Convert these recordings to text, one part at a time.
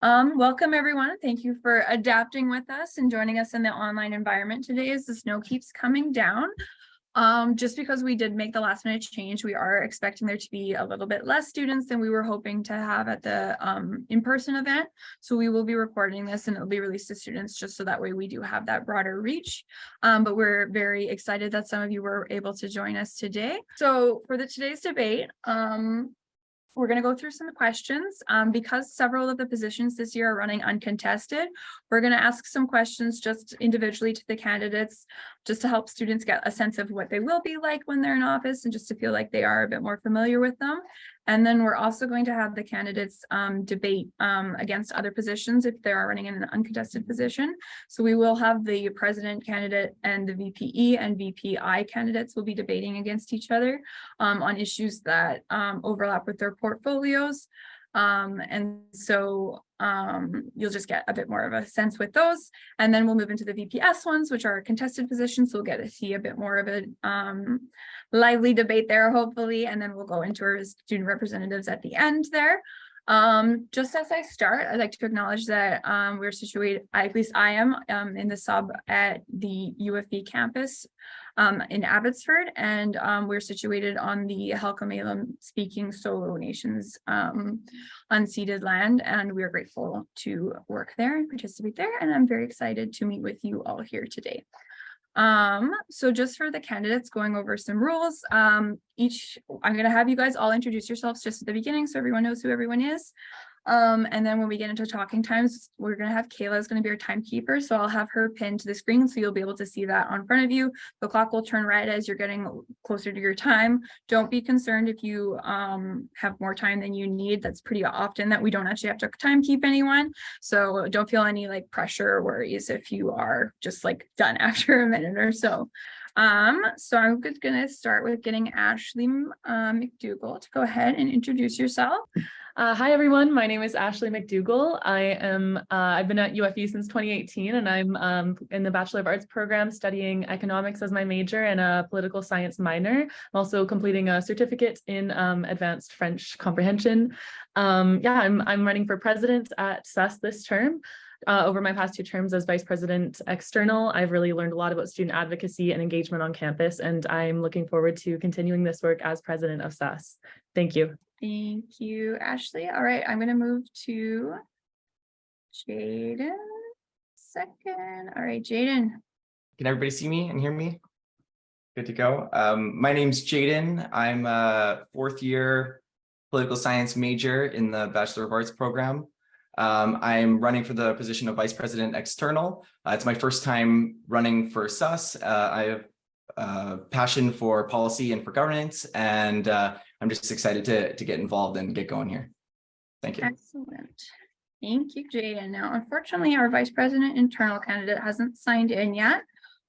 Welcome everyone. Thank you for adapting with us and joining us in the online environment today as the snow keeps coming down. Just because we did make the last minute change, we are expecting there to be a little bit less students than we were hoping to have at the in-person event. So we will be recording this and it'll be released to students just so that way we do have that broader reach. But we're very excited that some of you were able to join us today. So for today's debate, we're going to go through some questions because several of the positions this year are running uncontested. We're going to ask some questions just individually to the candidates, just to help students get a sense of what they will be like when they're in office and just to feel like they are a bit more familiar with them. And then we're also going to have the candidates debate against other positions if they are running in an uncontested position. So we will have the president candidate and the VPE and VPI candidates will be debating against each other on issues that overlap with their portfolios. And so you'll just get a bit more of a sense with those. And then we'll move into the VPS ones, which are contested positions. So we'll get to see a bit more of a lively debate there, hopefully. And then we'll go into our student representatives at the end there. Just as I start, I'd like to acknowledge that we're situated, at least I am in the sub at the UFV campus in Abbotsford, and we're situated on the Halkomelem speaking Solo Nations unceded land, and we are grateful to work there and participate there, and I'm very excited to meet with you all here today. So just for the candidates, going over some rules, I'm going to have you guys all introduce yourselves just at the beginning so everyone knows who everyone is. And then when we get into talking times, we're going to have Kayla is going to be our timekeeper. So I'll have her pinned to the screen so you'll be able to see that on front of you. The clock will turn red as you're getting closer to your time. Don't be concerned if you have more time than you need. That's pretty often that we don't actually have to time keep anyone. So don't feel any like pressure or worries if you are just like done after a minute or so. So I'm just going to start with getting Ashley McDougall to go ahead and introduce yourself. Hi, everyone. My name is Ashley McDougall. I've been at UFV since 2018, and I'm in the Bachelor of Arts program studying economics as my major and a political science minor. I'm also completing a certificate in advanced French comprehension. I'm running for president at UFVSUS this term. Over my past 2 terms as vice president external, I've really learned a lot about student advocacy and engagement on campus, and I'm looking forward to continuing this work as president of UFVSUS. Thank you. Thank you, Ashley. All right, I'm going to move to Jaden. Second. All right, Jaden. Can everybody see me and hear me? Good to go. My name's Jaden. I'm a 4th year political science major in the Bachelor of Arts program. I'm running for the position of vice president external. It's my first time running for UFVSUS. I have passion for policy and for governance, and I'm just excited to get involved and get going here. Thank you. Excellent. Thank you, Jaden. Now, unfortunately, our vice president internal candidate hasn't signed in yet.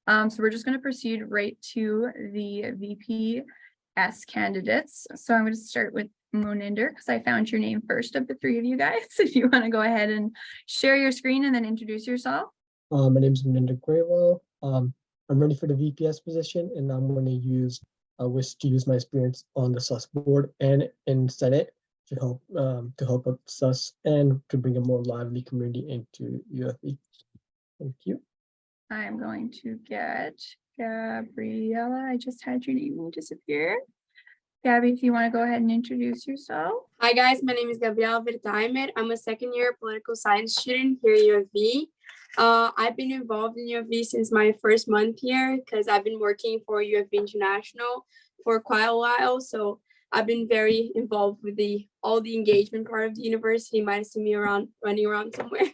So we're just going to proceed right to the VPS candidates. So I'm going to start with Moninder because I found your name first of the 3 of you guys. If you want to go ahead and share your screen and then introduce yourself. My name is Moninder Graywell. I'm running for the VPS position, and I'm going to wish to use my experience on the UFVSUS board and in Senate to help UFVSUS and to bring a more lively community into UFV. Thank you. I'm going to get Gabriella. I just had your name disappear. Gabby, if you want to go ahead and introduce yourself. Hi guys, my name is Gabriela Vertaimer. I'm a 2nd year political science student here at UFV. I've been involved in UFV since my first month here because I've been working for UFV International for quite a while. So I've been very involved with all the engagement part of the university. You might have seen me running around somewhere.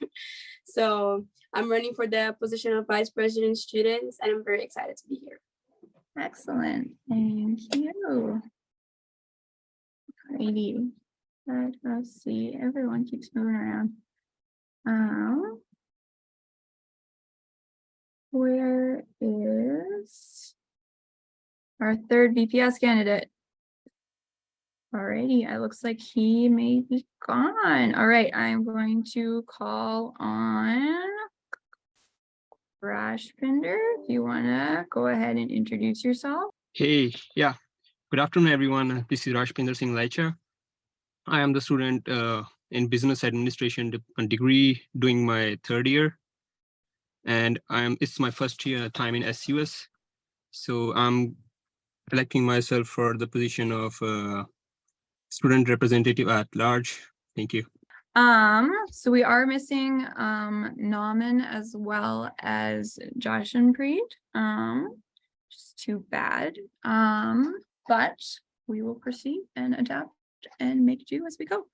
So I'm running for the position of vice president students, and I'm very excited to be here. Excellent. Thank you. Alrighty. Let's see. Everyone keeps moving around. Where is our 3rd VPS candidate? Alrighty, it looks like he may be gone. All right, I'm going to call on Rashpinder. If you want to go ahead and introduce yourself. Hey, good afternoon, everyone. This is Rashpinder Singh Laicha. I am the student in business administration degree, doing my third year, and it's my first year time in SUS. So I'm electing myself for the position of student representative at large. Thank you. So we are missing Nauman as well as Josh and Preet. Just too bad. But we will proceed and adapt and make do as we go.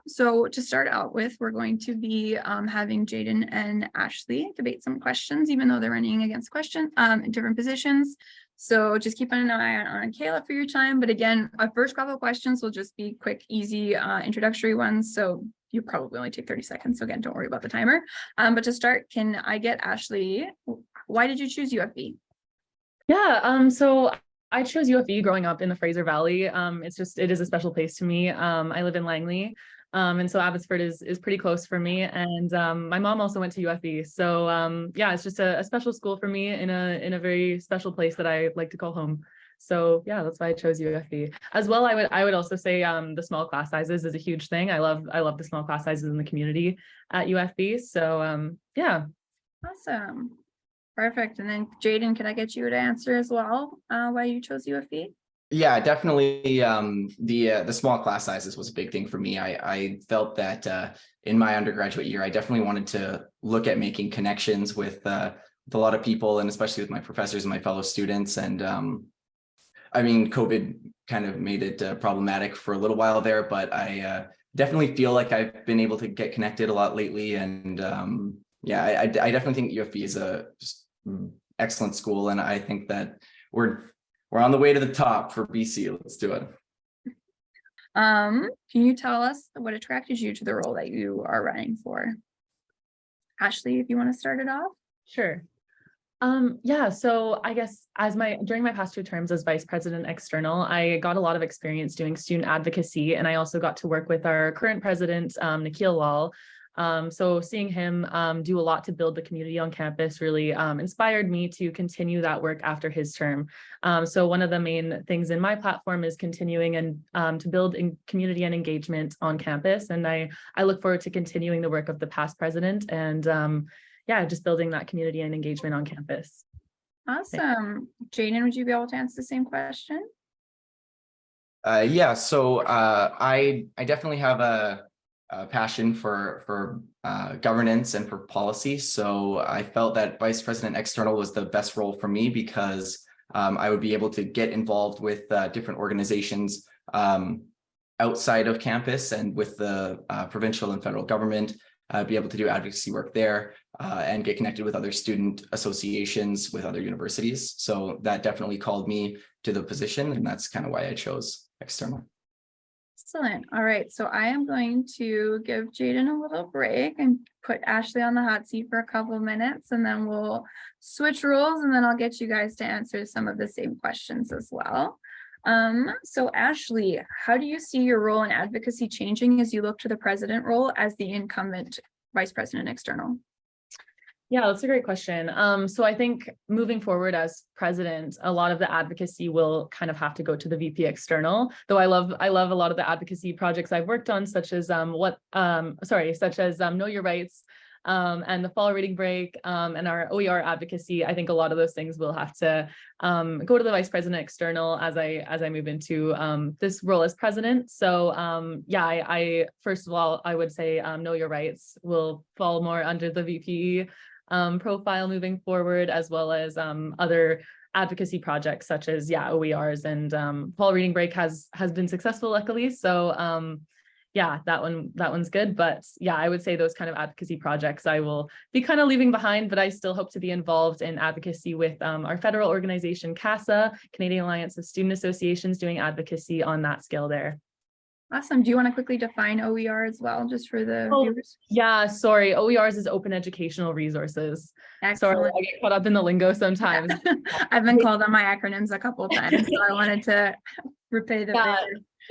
So to start out with, we're going to be having Jaden and Ashley debate some questions, even though they're running against in different positions. So just keep an eye on Kayla for your time. But again, our first couple of questions will just be quick, easy introductory ones. So you probably only take 30 seconds. So again, don't worry about the timer. But to start, can I get Ashley, why did you choose UFV? Yeah, so I chose UFV growing up in the Fraser Valley. It is a special place to me. I live in Langley. And so Abbotsford is pretty close for me. And my mom also went to UFV. So yeah, it's just a special school for me in a very special place that I like to call home. So yeah, that's why I chose UFV. As well, I would also say the small class sizes is a huge thing. I love the small class sizes in the community at UFV. So yeah. Awesome. Perfect. And then Jaden, can I get you to answer as well why you chose UFV? Yeah, definitely. The small class sizes was a big thing for me. I felt that in my undergraduate year, I definitely wanted to look at making connections with a lot of people, and especially with my professors and my fellow students. And I mean, COVID kind of made it problematic for a little while there, but I definitely feel like I've been able to get connected a lot lately. And yeah, I definitely think UFV is a excellent school, and I think that we're on the way to the top for BC. Let's do it. Can you tell us what attracted you to the role that you are running for? Ashley, if you want to start it off. Sure. Yeah, so I guess during my past 2 terms as vice president external, I got a lot of experience doing student advocacy, and I also got to work with our current president, Nikhil Lal. So seeing him do a lot to build the community on campus really inspired me to continue that work after his term. So one of the main things in my platform is continuing and to build community and engagement on campus. And I look forward to continuing the work of the past president and yeah, just building that community and engagement on campus. Awesome. Jaden, would you be able to answer the same question? Yeah, so I definitely have a passion for governance and for policy. So I felt that vice president external was the best role for me because I would be able to get involved with different organizations outside of campus and with the provincial and federal government, be able to do advocacy work there and get connected with other student associations with other universities. So that definitely called me to the position, and that's kind of why I chose external. Excellent. All right. So I am going to give Jaden a little break and put Ashley on the hot seat for a couple of minutes, and then we'll switch roles, and then I'll get you guys to answer some of the same questions as well. So Ashley, how do you see your role in advocacy changing as you look to the president role as the incumbent vice president external? Yeah, that's a great question. So I think moving forward as president, a lot of the advocacy will kind of have to go to the VP external, though I love a lot of the advocacy projects I've worked on, such as Know Your Rights, and the fall reading break, and our OER advocacy. I think a lot of those things will have to go to the vice president external as I move into this role as president. So yeah, I first of all, I would say Know Your Rights will fall more under the VP profile moving forward, as well as other advocacy projects such as OERs, and fall reading break has been successful, luckily. So yeah, that one's good. But yeah, I would say those kind of advocacy projects I will be kind of leaving behind, but I still hope to be involved in advocacy with our federal organization, CASA, Canadian Alliance of Student Associations, doing advocacy on that scale there. Awesome. Do you want to quickly define OER as well, just for the viewers? Yeah, sorry. OERs is open educational resources. Excellent. Sorry, I get caught up in the lingo sometimes. Yeah. I've been called on my acronyms a couple of times, so I wanted to repeat it. Yeah,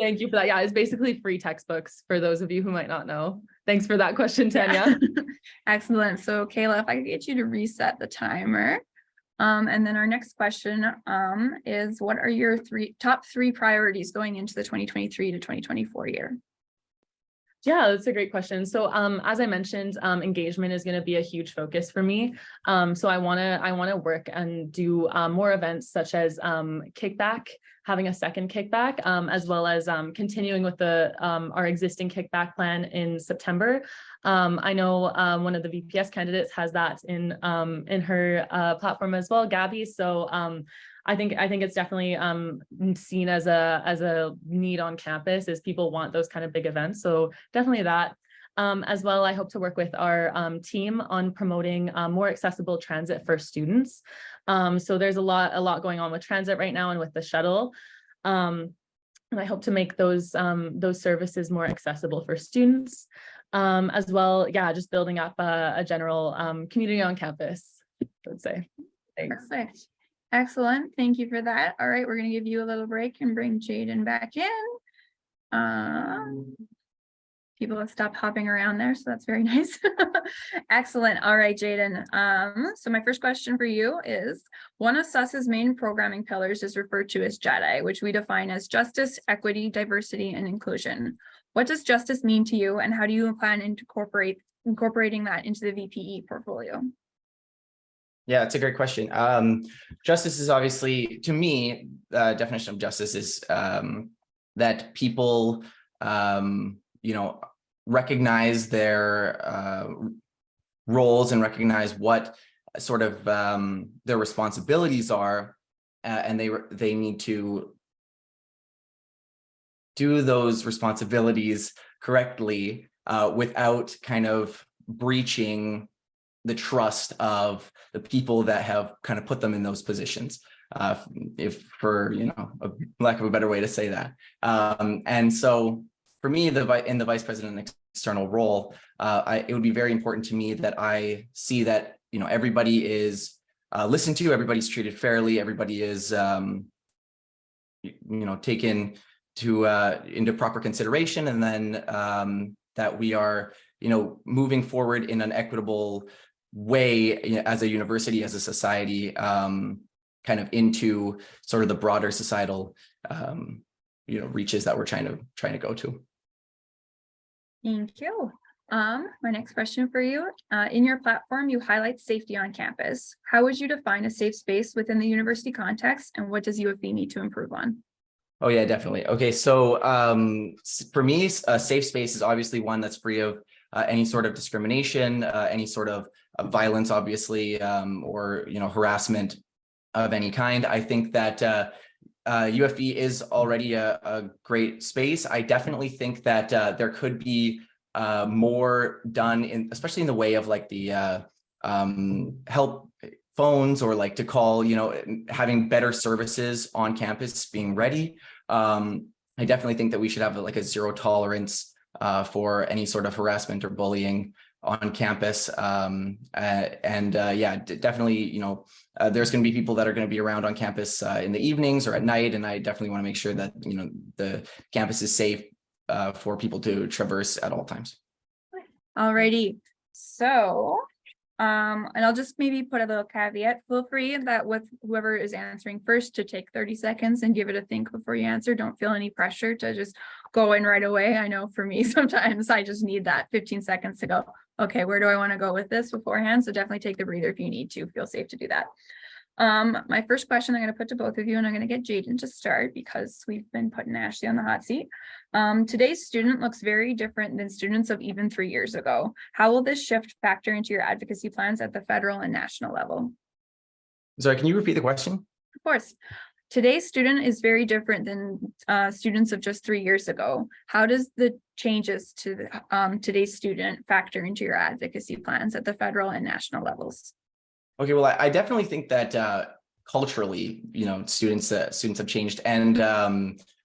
thank you for that. Yeah, it's basically free textbooks for those of you who might not know. Thanks for that question, Tanya. Yeah. Excellent. So Kayla, if I could get you to reset the timer. And then our next question is, what are your top three priorities going into the 2023 to 2024 year? Yeah, that's a great question. So as I mentioned, engagement is going to be a huge focus for me. So I want to work and do more events such as kickback, having a second kickback, as well as continuing with the our existing kickback plan in September. I know one of the VPS candidates has that in her platform as well, Gabby. So I think it's definitely seen as a need on campus, is people want those kind of big events. So definitely that. As well, I hope to work with our team on promoting more accessible transit for students. So there's a lot going on with transit right now and with the shuttle. And I hope to make those services more accessible for students. As well, yeah, just building up a general community on campus, I would say. Thanks. Perfect. Excellent. Thank you for that. All right, we're going to give you a little break and bring Jaden back in. People have stopped hopping around there, so that's very nice. Excellent. All right, Jaden. So my first question for you is, one of SUS's main programming pillars is referred to as JEDI, which we define as justice, equity, diversity, and inclusion. What does justice mean to you, and how do you plan to incorporating that into the VPE portfolio? Yeah, it's a great question. Justice is obviously, to me, the definition of justice is that people, recognize their roles and recognize what sort of their responsibilities are, and they need to do those responsibilities correctly without kind of breaching the trust of the people that have kind of put them in those positions, if for a lack of a better way to say that. And so for me, in the vice president external role, it would be very important to me that I see that everybody is listened to, everybody's treated fairly, everybody is taken to into proper consideration, and then that we are moving forward in an equitable way as a university, as a society, kind of into sort of the broader societal reaches that we're trying to go to. Thank you. My next question for you, in your platform, you highlight safety on campus. How would you define a safe space within the university context, and what does UFV need to improve on? Oh yeah, definitely. Okay, so for me, a safe space is obviously one that's free of any sort of discrimination, any sort of violence, obviously, or harassment of any kind. I think that UFV is already a great space. I definitely think that there could be more done especially in the way of like the help phones, or like to call, having better services on campus being ready. I definitely think that we should have like a zero tolerance for any sort of harassment or bullying on campus. Yeah, definitely, there's going to be people that are going to be around on campus in the evenings or at night. And I definitely want to make sure that, the campus is safe for people to traverse at all times. Alrighty. So, and I'll just maybe put a little caveat. Feel free that with whoever is answering first to take 30 seconds and give it a think before you answer. Don't feel any pressure to just go in right away. I know for me, sometimes I just need that 15 seconds to go, okay, where do I want to go with this beforehand? So definitely take the breather if you need to. Feel safe to do that. My first question I'm going to put to both of you, and I'm going to get Jaden to start because we've been putting Ashley on the hot seat. Today's student looks very different than students of even 3 years ago. How will this shift factor into your advocacy plans at the federal and national level? Sorry, can you repeat the question? Of course. Today's student is very different than students of just 3 years ago. How does the changes to today's student factor into your advocacy plans at the federal and national levels? Okay, well, I definitely think that culturally, students have changed, and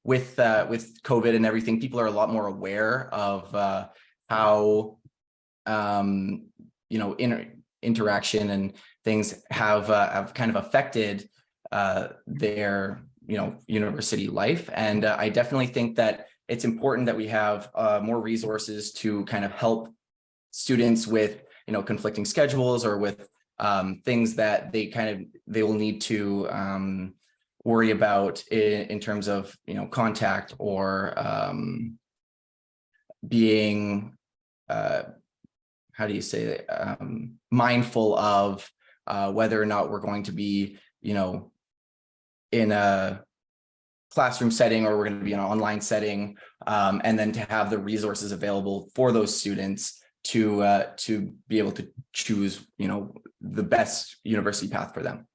with COVID and everything, people are a lot more aware of how interaction and things have kind of affected their university life. And I definitely think that it's important that we have more resources to kind of help students with conflicting schedules, or with things that they will need to worry about in terms of contact, or being, how do you say it, mindful of whether or not we're going to be, in a classroom setting or we're going to be in an online setting, and then to have the resources available for those students to be able to choose, the best university path for them.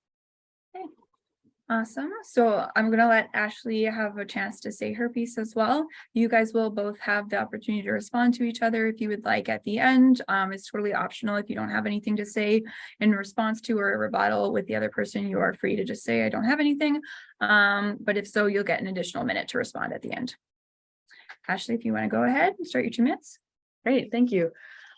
Awesome. So I'm going to let Ashley have a chance to say her piece as well. You guys will both have the opportunity to respond to each other if you would like at the end. It's totally optional. If you don't have anything to say in response to or a rebuttal with the other person, you are free to just say, I don't have anything. But if so, you'll get an additional minute to respond at the end. Ashley, if you want to go ahead and start your 2 minutes. Great, thank you.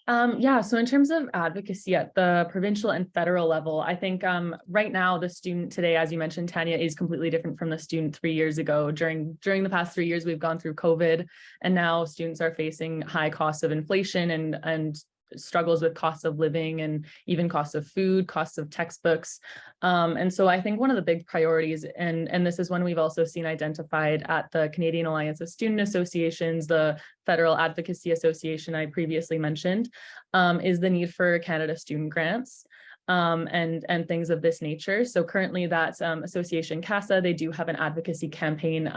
Yeah, so in terms of advocacy at the provincial and federal level, I think right now the student today, as you mentioned, Tanya, is completely different from the student 3 years ago. During the past 3 years, we've gone through COVID, and now students are facing high costs of inflation and struggles with costs of living and even costs of food, costs of textbooks. And so I think one of the big priorities, and this is one we've also seen identified at the Canadian Alliance of Student Associations, the Federal Advocacy Association I previously mentioned, is the need for Canada student grants. And things of this nature. So currently that association CASA, they do have an advocacy campaign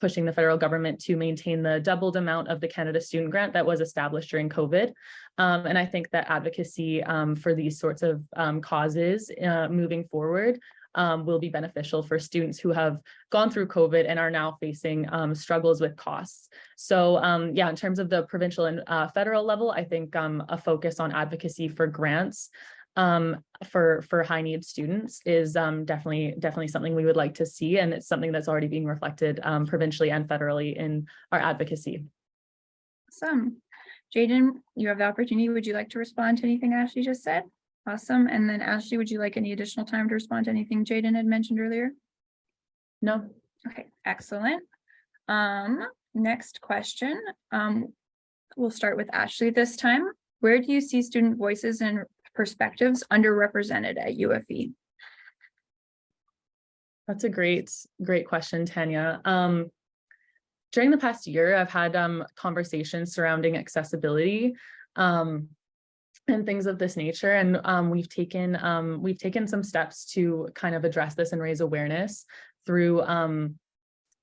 pushing the federal government to maintain the doubled amount of the Canada Student Grant that was established during COVID. And I think that advocacy for these sorts of causes moving forward will be beneficial for students who have gone through COVID and are now facing struggles with costs. So yeah, in terms of the provincial and federal level, I think a focus on advocacy for grants for high need students is definitely something we would like to see, and it's something that's already being reflected provincially and federally in our advocacy. Awesome. Jaden, you have the opportunity. Would you like to respond to anything Ashley just said? Awesome. And then Ashley, would you like any additional time to respond to anything Jaden had mentioned earlier? No. Okay, excellent. Next question. We'll start with Ashley this time. Where do you see student voices and perspectives underrepresented at UFV? That's a great question, Tanya. During the past year, I've had conversations surrounding accessibility and things of this nature, and we've taken some steps to kind of address this and raise awareness through.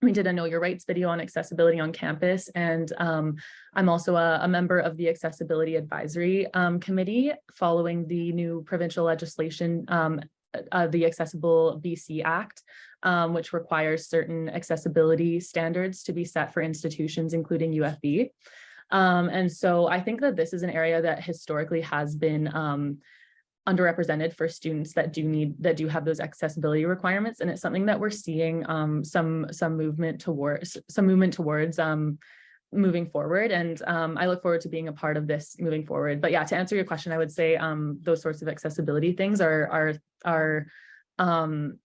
We did a Know Your Rights video on accessibility on campus, and I'm also a member of the Accessibility Advisory Committee following the new provincial legislation, the Accessible BC Act, which requires certain accessibility standards to be set for institutions, including UFV. And so I think that this is an area that historically has been underrepresented for students that do have those accessibility requirements, and it's something that we're seeing some movement towards moving forward, and I look forward to being a part of this moving forward. But yeah, to answer your question, I would say those sorts of accessibility things are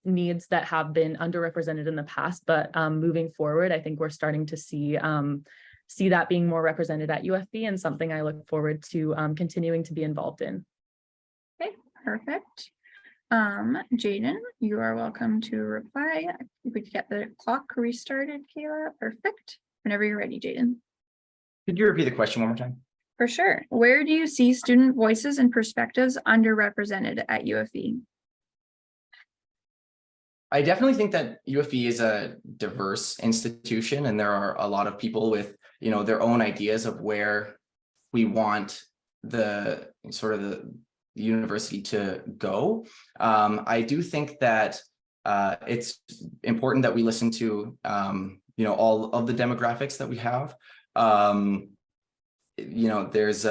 needs that have been underrepresented in the past, but moving forward, I think we're starting to see that being more represented at UFV, and something I look forward to continuing to be involved in. Okay, perfect. Jaden, you are welcome to reply. If we could get the clock restarted, Kayla. Perfect. Whenever you're ready, Jaden. Could you repeat the question one more time? For sure. Where do you see student voices and perspectives underrepresented at UFV? I definitely think that UFV is a diverse institution, and there are a lot of people with, their own ideas of where we want the sort of the university to go. I do think that it's important that we listen to all of the demographics that we have. There's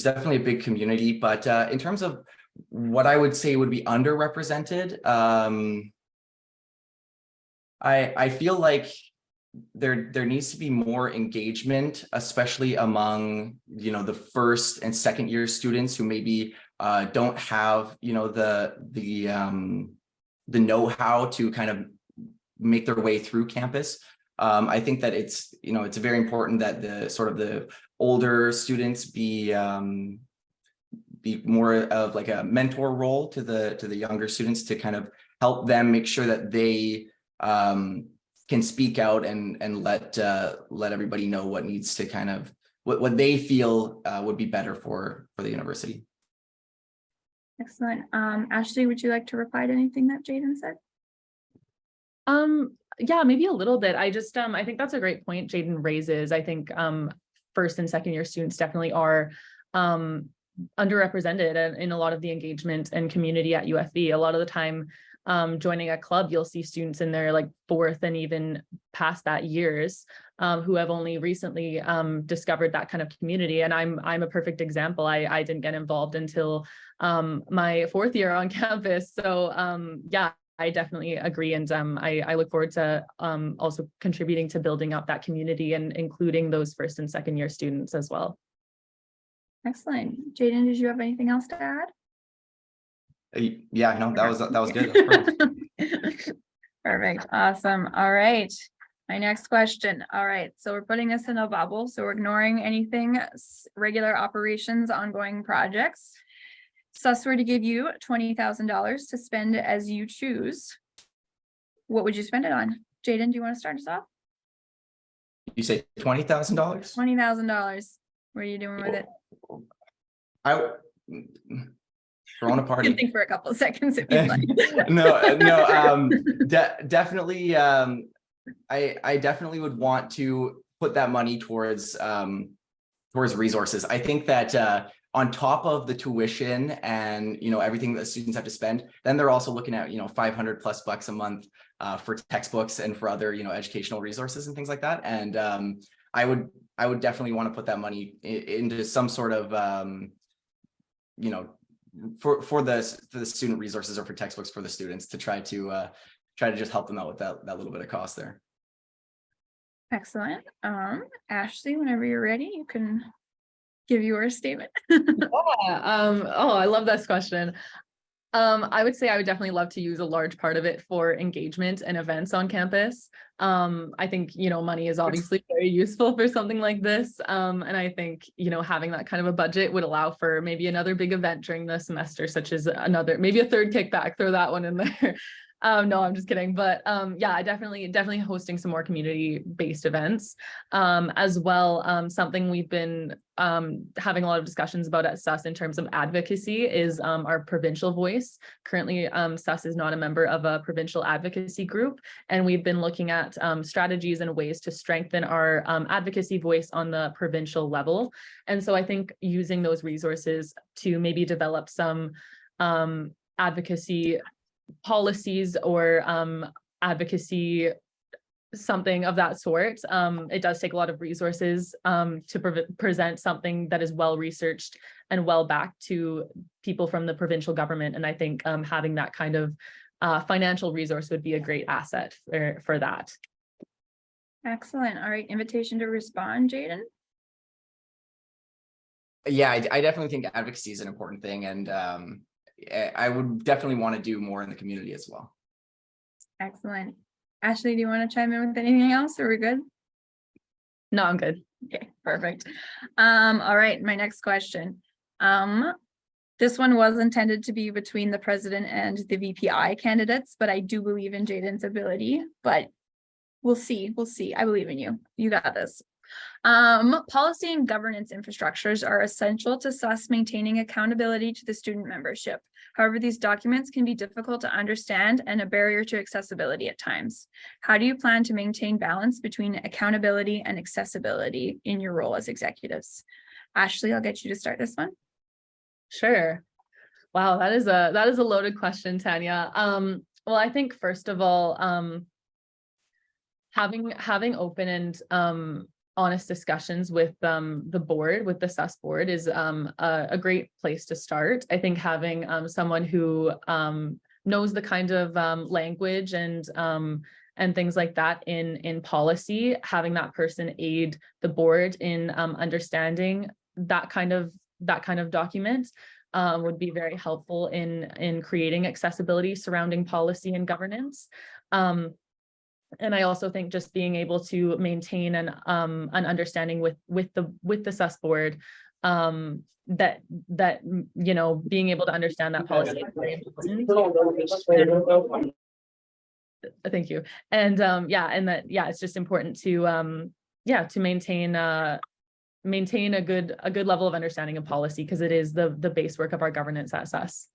definitely a big community, but in terms of what I would say would be underrepresented, I feel like there needs to be more engagement, especially among the first and second year students who maybe don't have the know-how to kind of make their way through campus. I think that it's very important that the older students be more of like a mentor role to the younger students to kind of help them make sure that they can speak out and let everybody know what needs to kind of what they feel would be better for the university. Excellent. Ashley, would you like to reply to anything that Jaden said? Yeah, maybe a little bit. I just I think that's a great point Jaden raises. I think first and second year students definitely are underrepresented in a lot of the engagement and community at UFV. A lot of the time, joining a club, you'll see students in their like fourth and even past that years who have only recently discovered that kind of community. And I'm a perfect example. I didn't get involved until my fourth year on campus. So yeah, I definitely agree. And I look forward to also contributing to building up that community and including those first and second year students as well. Excellent. Jaden, did you have anything else to add? Yeah, no, that was good. That was perfect. Perfect. Awesome. All right. My next question. All right. So we're putting this in a bubble. So we're ignoring anything regular operations, ongoing projects. SUS were to give you $20,000 to spend as you choose. What would you spend it on? Jaden, do you want to start us off? You say $20,000? $20,000. What are you doing with it? Throwing a You party. can think for a couple of seconds if you'd like. Definitely. I definitely would want to put that money towards resources. I think that on top of the tuition and everything that students have to spend, then they're also looking at $500+ a month for textbooks and for other educational resources and things like that. And I would definitely want to put that money into some sort of for the student resources or for textbooks for the students to try to just help them out with that little bit of cost there. Excellent. Ashley, whenever you're ready, you can give your statement. Oh, I love this question. I would say I would definitely love to use a large part of it for engagement and events on campus. I think, money is obviously very useful for something like this. And I think, having that kind of a budget would allow for maybe another big event during the semester, such as maybe a third kickback, throw that one in there. No, I'm just kidding. But yeah, I definitely hosting some more community-based events as well. Something we've been having a lot of discussions about at SUS in terms of advocacy is our provincial voice. Currently, SUS is not a member of a provincial advocacy group, and we've been looking at strategies and ways to strengthen our advocacy voice on the provincial level. And so I think using those resources to maybe develop some advocacy policies or advocacy, something of that sort. It does take a lot of resources to present something that is well researched and well backed to people from the provincial government. And I think having that kind of financial resource would be a great asset for that. Excellent. All right. Invitation to respond, Jaden. Yeah, I definitely think advocacy is an important thing, and I would definitely want to do more in the community as well. Excellent. Ashley, do you want to chime in with anything else, or we're good? No, I'm good. Okay, perfect. All right, my next question. This one was intended to be between the president and the VPI candidates, but I do believe in Jaden's ability, but we'll see. I believe in you. You got this. Policy and governance infrastructures are essential to SUS maintaining accountability to the student membership. However, these documents can be difficult to understand and a barrier to accessibility at times. How do you plan to maintain balance between accountability and accessibility in your role as executives? Ashley, I'll get you to start this one. Sure. Wow, that is a loaded question, Tanya. Well, I think first of all, having open and honest discussions with the board, with the SUS board, is a great place to start. I think having someone who knows the kind of language and things like that in policy, having that person aid the board in understanding that kind of document would be very helpful in creating accessibility surrounding policy and governance. And I also think just being able to maintain an understanding with the SUS board, that being able to understand that policy is very important. Thank you. And it's just important to to maintain a good level of understanding of policy, because it is the base work of our governance at SUS.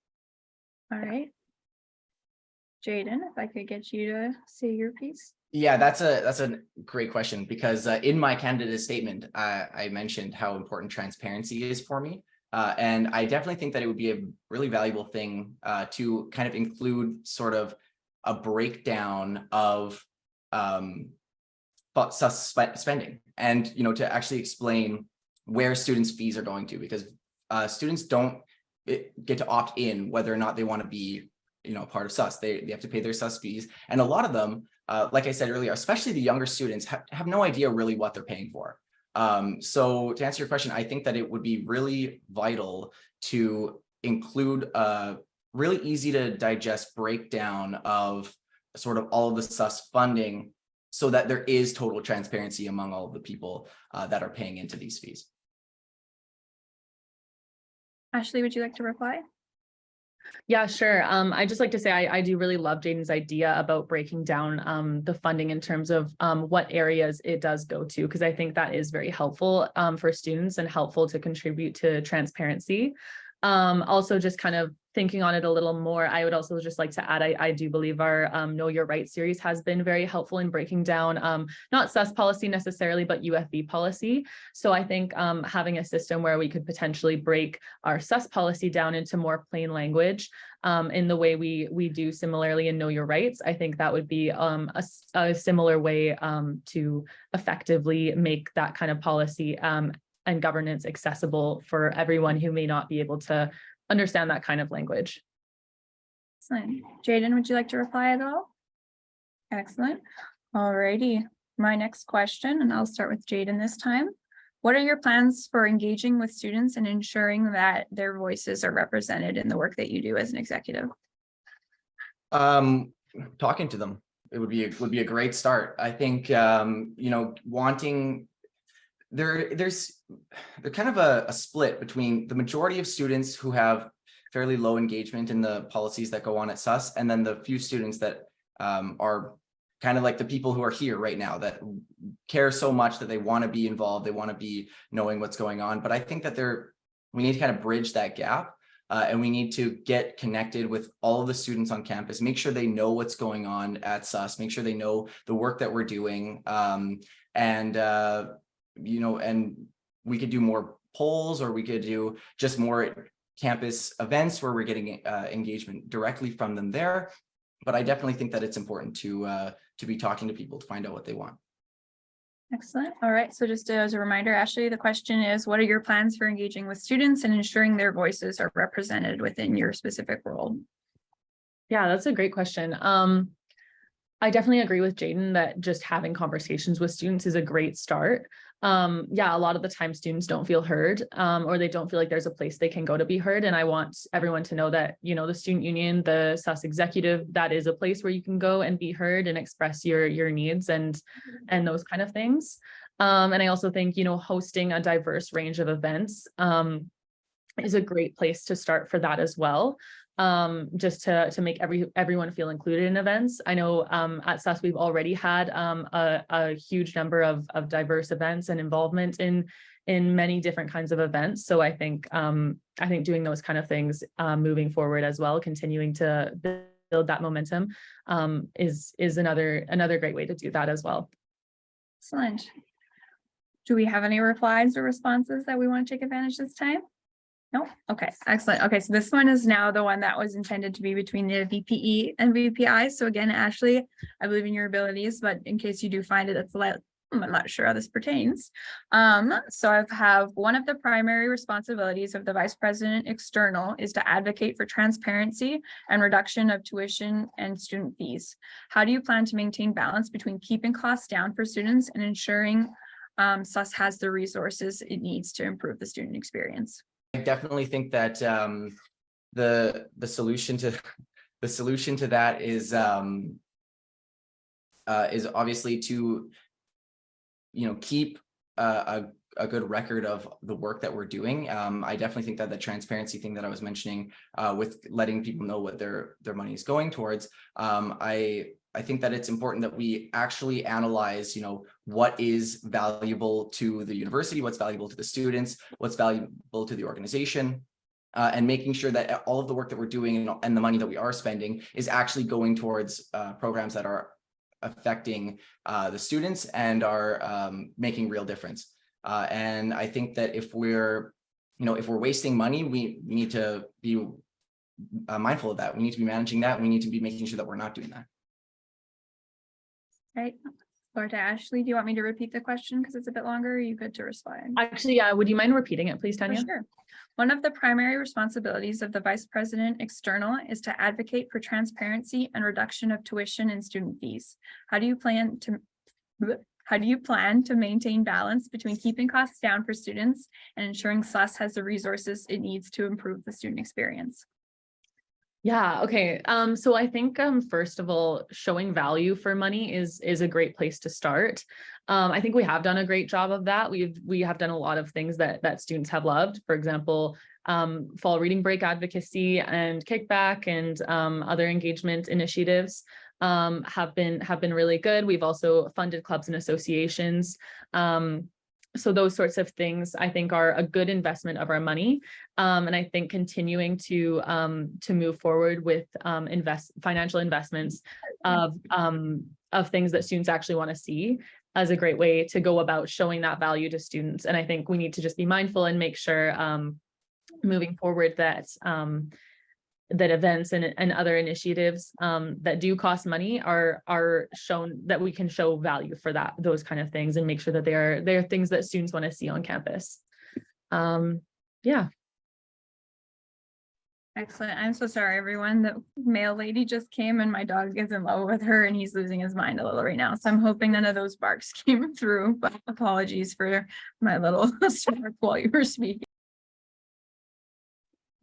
All right. Jaden, if I could get you to say your piece. Yeah, that's a great question, because in my candidate statement, I mentioned how important transparency is for me. And I definitely think that it would be a really valuable thing to kind of include sort of a breakdown of SUS spending, and to actually explain where students' fees are going to, because students don't get to opt in whether or not they want to be part of SUS. They have to pay their SUS fees, and a lot of them, like I said earlier, especially the younger students, have no idea really what they're paying for. So to answer your question, I think that it would be really vital to include a really easy to digest breakdown of sort of all of the SUS funding, so that there is total transparency among all of the people that are paying into these fees. Ashley, would you like to reply? Yeah, sure. I just like to say I do really love Jaden's idea about breaking down the funding in terms of what areas it does go to, because I think that is very helpful for students and helpful to contribute to transparency. Also, just kind of thinking on it a little more, I would also just like to add, I do believe our Know Your Rights series has been very helpful in breaking down not SUS policy necessarily, but UFV policy. So I think having a system where we could potentially break our SUS policy down into more plain language in the way we do similarly in Know Your Rights, I think that would be a similar way to effectively make that kind of policy and governance accessible for everyone who may not be able to understand that kind of language. Excellent. Jaden, would you like to reply at all? Excellent. All righty. My next question, and I'll start with Jaden this time. What are your plans for engaging with students and ensuring that their voices are represented in the work that you do as an executive? Talking to them, it would be a great start. I think wanting there's kind of a split between the majority of students who have fairly low engagement in the policies that go on at SUS, and then the few students that are kind of like the people who are here right now that care so much that they want to be involved, they want to be knowing what's going on. But I think that we need to kind of bridge that gap, and we need to get connected with all of the students on campus, make sure they know what's going on at SUS, make sure they know the work that we're doing, and we could do more polls, or we could do just more campus events where we're getting engagement directly from them there. But I definitely think that it's important to be talking to people to find out what they want. Excellent. All right. So just as a reminder, Ashley, the question is, what are your plans for engaging with students and ensuring their voices are represented within your specific role? Yeah, that's a great question. I definitely agree with Jaden that just having conversations with students is a great start. A lot of the time students don't feel heard, or they don't feel like there's a place they can go to be heard. And I want everyone to know that, the student union, the SUS executive, that is a place where you can go and be heard and express your needs and those kind of things. And I also think, hosting a diverse range of events is a great place to start for that as well. Just to make everyone feel included in events. I know at SUS we've already had a huge number of diverse events and involvement in many different kinds of events. So I think doing those kind of things moving forward as well, continuing to build that momentum is another great way to do that as well. Excellent. Do we have any replies or responses that we want to take advantage this time? No? Okay, excellent. Okay, so this one is now the one that was intended to be between the VPE and VPI. So again, Ashley, I believe in your abilities, but in case you do find it, I'm not sure how this pertains. So I have one of the primary responsibilities of the Vice President External is to advocate for transparency and reduction of tuition and student fees. How do you plan to maintain balance between keeping costs down for students and ensuring SUS has the resources it needs to improve the student experience? I definitely think that the solution to that is obviously to keep a good record of the work that we're doing. I definitely think that the transparency thing that I was mentioning with letting people know what their money is going towards, I I think that it's important that we actually analyze, what is valuable to the university, what's valuable to the students, what's valuable to the organization, and making sure that all of the work that we're doing and the money that we are spending is actually going towards programs that are affecting the students and are making real difference. And I think that if we're wasting money, we need to be mindful of that. We need to be managing that. We need to be making sure that we're not doing that. Right. Or to Ashley, do you want me to repeat the question because it's a bit longer? Or are you good to respond? Actually, yeah, would you mind repeating it, please, For Tanya? sure. One of the primary responsibilities of the Vice President External is to advocate for transparency and reduction of tuition and student fees. How do you plan to maintain balance between keeping costs down for students and ensuring SUS has the resources it needs to improve the student experience? Yeah, okay. So I think first of all, showing value for money is a great place to start. I think we have done a great job of that. We have done a lot of things that students have loved. For example, fall reading break advocacy and kickback and other engagement initiatives have been really good. We've also funded clubs and associations. So those sorts of things I think are a good investment of our money. And I think continuing to move forward with financial investments of things that students actually want to see as a great way to go about showing that value to students. And I think we need to just be mindful and make sure moving forward that that events and other initiatives that do cost money are shown, that we can show value for those kind of things and make sure that they're things that students want to see on campus. Yeah. Excellent. I'm so sorry, everyone. The mail lady just came and my dog is in love with her and he's losing his mind a little right now. So I'm hoping none of those barks came through, but apologies for my little spark while you were speaking.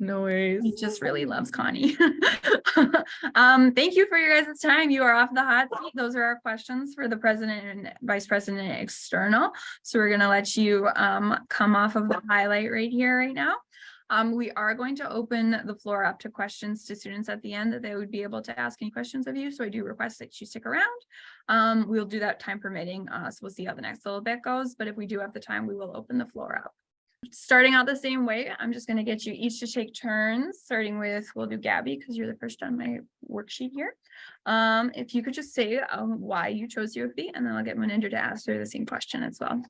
No worries. He just really loves Connie. Thank you for your guys' time. You are off the hot seat. Those are our questions for the president and vice president external. So we're going to let you come off of the highlight right here right now. We are going to open the floor up to questions to students at the end that they would be able to ask any questions of you. So I do request that you stick around. We'll do that time permitting. So we'll see how the next little bit goes. But if we do have the time, we will open the floor up. Starting out the same way, I'm just going to get you each to take turns, starting with, we'll do Gabby because you're the first on my worksheet here. If you could just say why you chose UFV, and then I'll get Maninder to ask her the same question as well.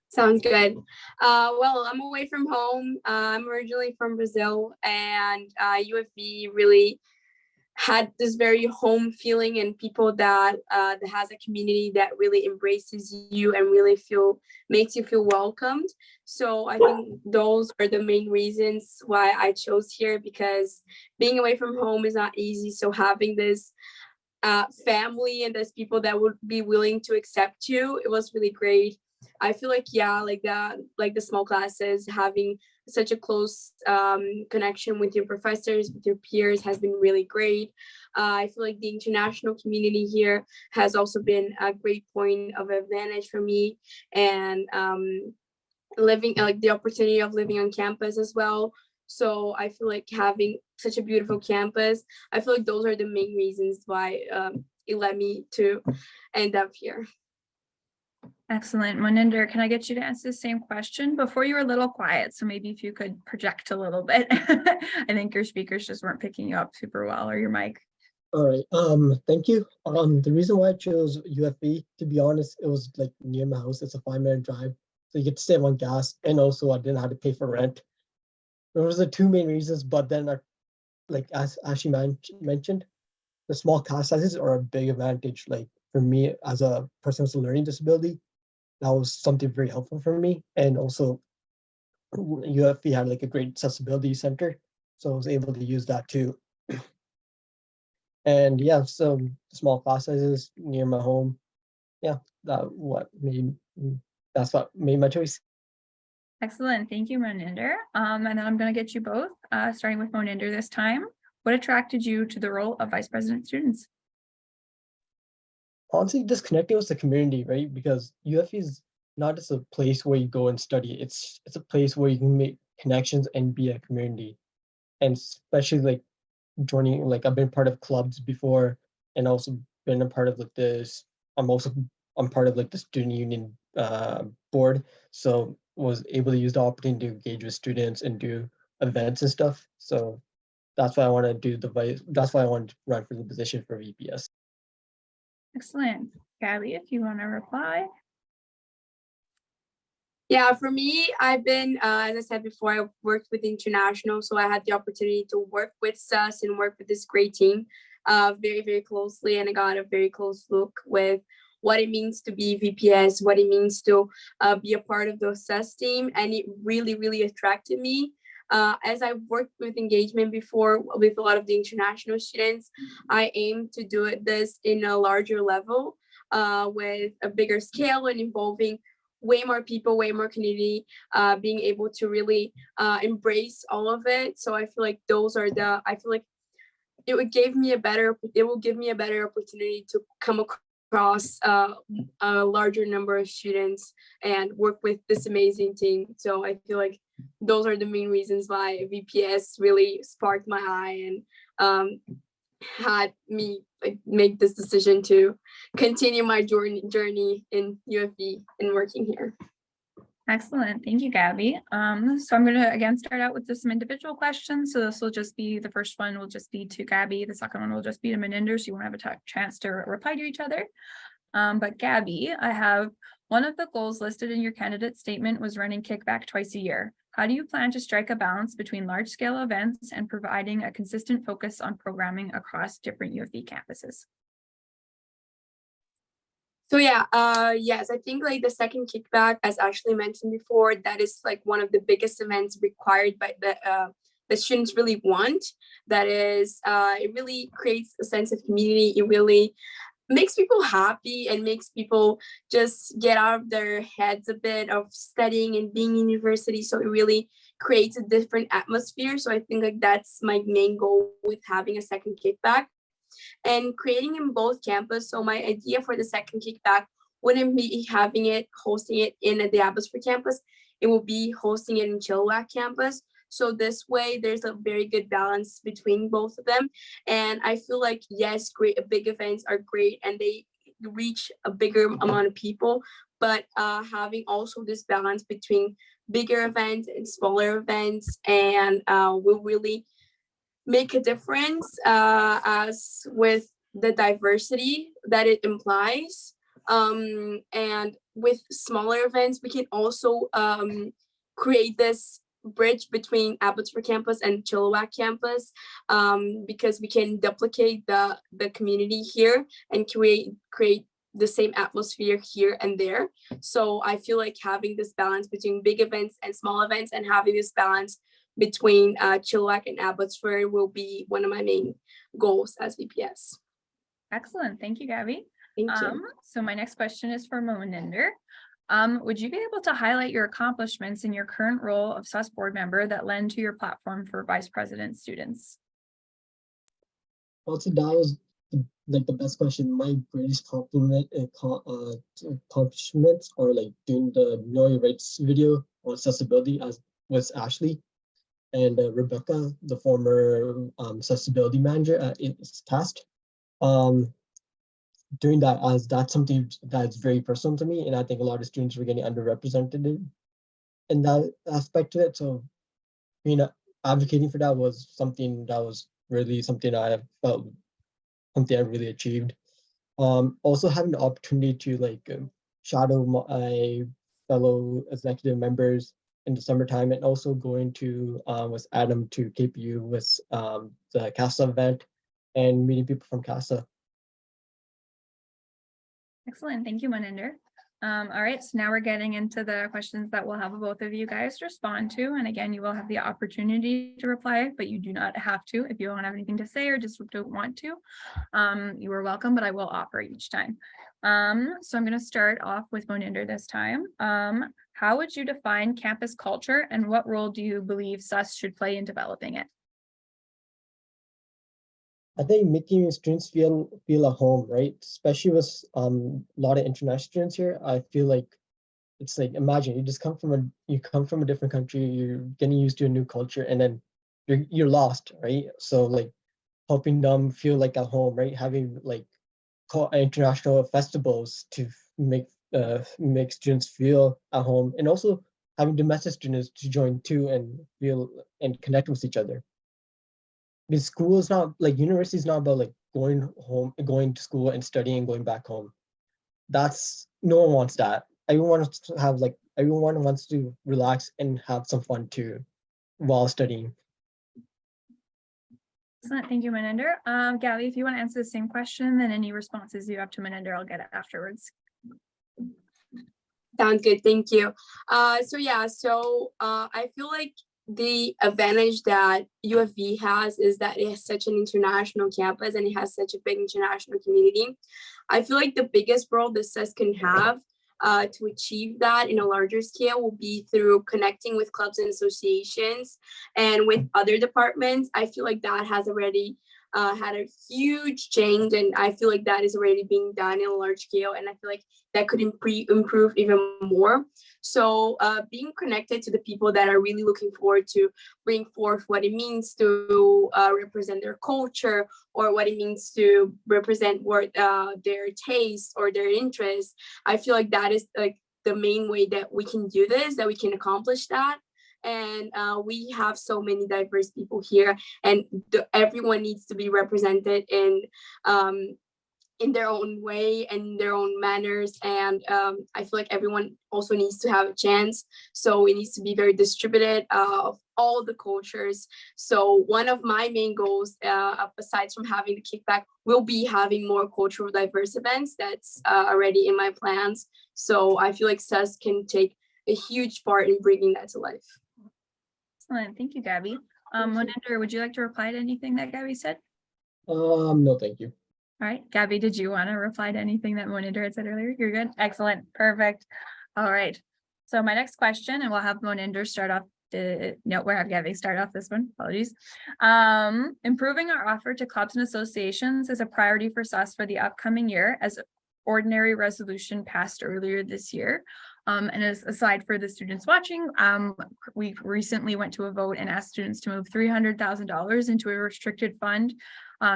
Sounds good. Well, I'm away from home. I'm originally from Brazil, and UFV really had this very home feeling, and people that has a community that really embraces you and really makes you feel welcomed. So I think those are the main reasons why I chose here, because being away from home is not easy. So having this family and there's people that would be willing to accept you, it was really great. I feel like, yeah, like the small classes, having such a close connection with your professors, with your peers has been really great. I feel like the international community here has also been a great point of advantage for me, and living, like the opportunity of living on campus as well. So I feel like having such a beautiful campus, I feel like those are the main reasons why it led me to end up here. Excellent. Maninder, can I get you to answer the same question? Before you were a little quiet, so maybe if you could project a little bit. I think your speakers just weren't picking you up super well, or your mic. All right. Thank you. The reason why I chose UFV, to be honest, it was like near my house. It's a 5-minute drive, so you get to save on gas, and also I didn't have to pay for rent. Those are the two main reasons. But then, like as Ashley mentioned, the small class sizes are a big advantage. Like for me, as a person with a learning disability, that was something very helpful for me. And also UFV had like a great accessibility center, so I was able to use that too. And yeah, so small class sizes near my home. Yeah, that's what made my choice. Excellent. Thank you, Maninder. And then I'm going to get you both, starting with Maninder this time. What attracted you to the role of Vice President of Students? Honestly, just connecting with the community, right? Because UFV is not just a place where you go and study. It's a place where you can make connections and be a community. And especially like joining, like I've been part of clubs before, and also been a part of like this. I'm part of like the student union board, so was able to use the opportunity to engage with students and do events and stuff. So that's why I want to do the vice. That's why I want to run for the position for VPS. Excellent. Gabby, if you want to reply. Yeah, for me, I've been, as I said before, I worked with international, so I had the opportunity to work with SUS and work with this great team very, very closely, and I got a very close look with what it means to be VPS, what it means to be a part of the SUS team, and it really, really attracted me. As I worked with engagement before with a lot of the international students, I aim to do this in a larger level with a bigger scale and involving way more people, way more community, being able to really embrace all of it. So I feel like I feel like it will give me a better opportunity to come across a larger number of students and work with this amazing team. So I feel like those are the main reasons why VPS really sparked my eye and had me make this decision to continue my journey in UFV and working here. Excellent. Thank you, Gabby. So I'm going to again start out with just some individual questions. So this will just be, the first one will just be to Gabby. The second one will just be to Maninder. So you won't have a chance to reply to each other. But Gabby, I have one of the goals listed in your candidate statement was running kickback twice a year. How do you plan to strike a balance between large scale events and providing a consistent focus on programming across different UFV campuses? So yeah, yes, I think like the second kickback, as Ashley mentioned before, that is like one of the biggest events required by the students really want. That is, it really creates a sense of community. It really makes people happy and makes people just get out of their heads a bit of studying and being in university. So it really creates a different atmosphere. So I think like that's my main goal with having a second kickback and creating in both campus. So my idea for the second kickback wouldn't be hosting it in the Abbotsford campus. It will be hosting it in Chilliwack campus. So this way, there's a very good balance between both of them. And I feel like, yes, big events are great and they reach a bigger amount of people, but having also this balance between bigger events and smaller events and will really make a difference as with the diversity that it implies. And with smaller events, we can also create this bridge between Abbotsford campus and Chilliwack campus because we can duplicate the community here and create the same atmosphere here and there. So I feel like having this balance between big events and small events and having this balance between Chilliwack and Abbotsford will be one of my main goals as VPS. Excellent. Thank you, Gabby. Thank you. So my next question is for Maninder. Would you be able to highlight your accomplishments in your current role of SUS board member that lend to your platform for vice president students? Also, that was like the best question. My greatest accomplishments are like doing the Know Your Rights video on accessibility as with Ashley and Rebecca, the former accessibility manager at Cast. Doing that as that's something that's very personal to me, and I think a lot of students were getting underrepresented in that aspect of it. So, advocating for that was something that was really something I felt something I really achieved. Also having the opportunity to like shadow my fellow executive members in the summertime, and also going to with Adam to KPU with the CASA event and meeting people from CASA. Excellent. Thank you, Maninder. All right, so now we're getting into the questions that we'll have both of you guys respond to. And again, you will have the opportunity to reply, but you do not have to. If you don't have anything to say or just don't want to, you are welcome, but I will offer each time. So I'm going to start off with Maninder this time. How would you define campus culture and what role do you believe SUS should play in developing it? I think making students feel at home, right? Especially with a lot of international students here. I feel like it's like, imagine you come from a different country, you're getting used to a new culture, and then you're lost, right? So like helping them feel like at home, right? Having like international festivals to make students feel at home, and also having domestic students to join too and feel and connect with each other. Because school is not like university is not about like going home, going to school and studying and going back home. That's no one wants that. Everyone wants to have like everyone wants to relax and have some fun too while studying. Excellent. Thank you, Maninder. Gabby, if you want to answer the same question, then any responses you have to Maninder, I'll get it afterwards. Sounds good. Thank you. So I feel like the advantage that UFV has is that it has such an international campus and it has such a big international community. I feel like the biggest role the SUS can have to achieve that in a larger scale will be through connecting with clubs and associations and with other departments. I feel like that has already had a huge change, and I feel like that is already being done in a large scale, and I feel like that could improve even more. So being connected to the people that are really looking forward to bring forth what it means to represent their culture, or what it means to represent their taste or their interests, I feel like that is like the main way that we can do this, that we can accomplish that. And we have so many diverse people here, and everyone needs to be represented in their own way and their own manners. And I feel like everyone also needs to have a chance. So it needs to be very distributed of all the cultures. So one of my main goals, aside from having the kickback, will be having more cultural diverse events. That's already in my plans. So I feel like SUS can take a huge part in bringing that to life. Excellent. Thank you, Gabby. Maninder, would you like to reply to anything that Gabby said? No, thank you. All right, Gabby, did you want to reply to anything that Moninder had said earlier? You're good. Excellent. Perfect. All right. So my next question, and we'll have Moninder start off we'll have Gabby start off this one. Apologies. Improving our offer to clubs and associations is a priority for SUS for the upcoming year, as ordinary resolution passed earlier this year. And as aside for the students watching, we recently went to a vote and asked students to move $300,000 into a restricted fund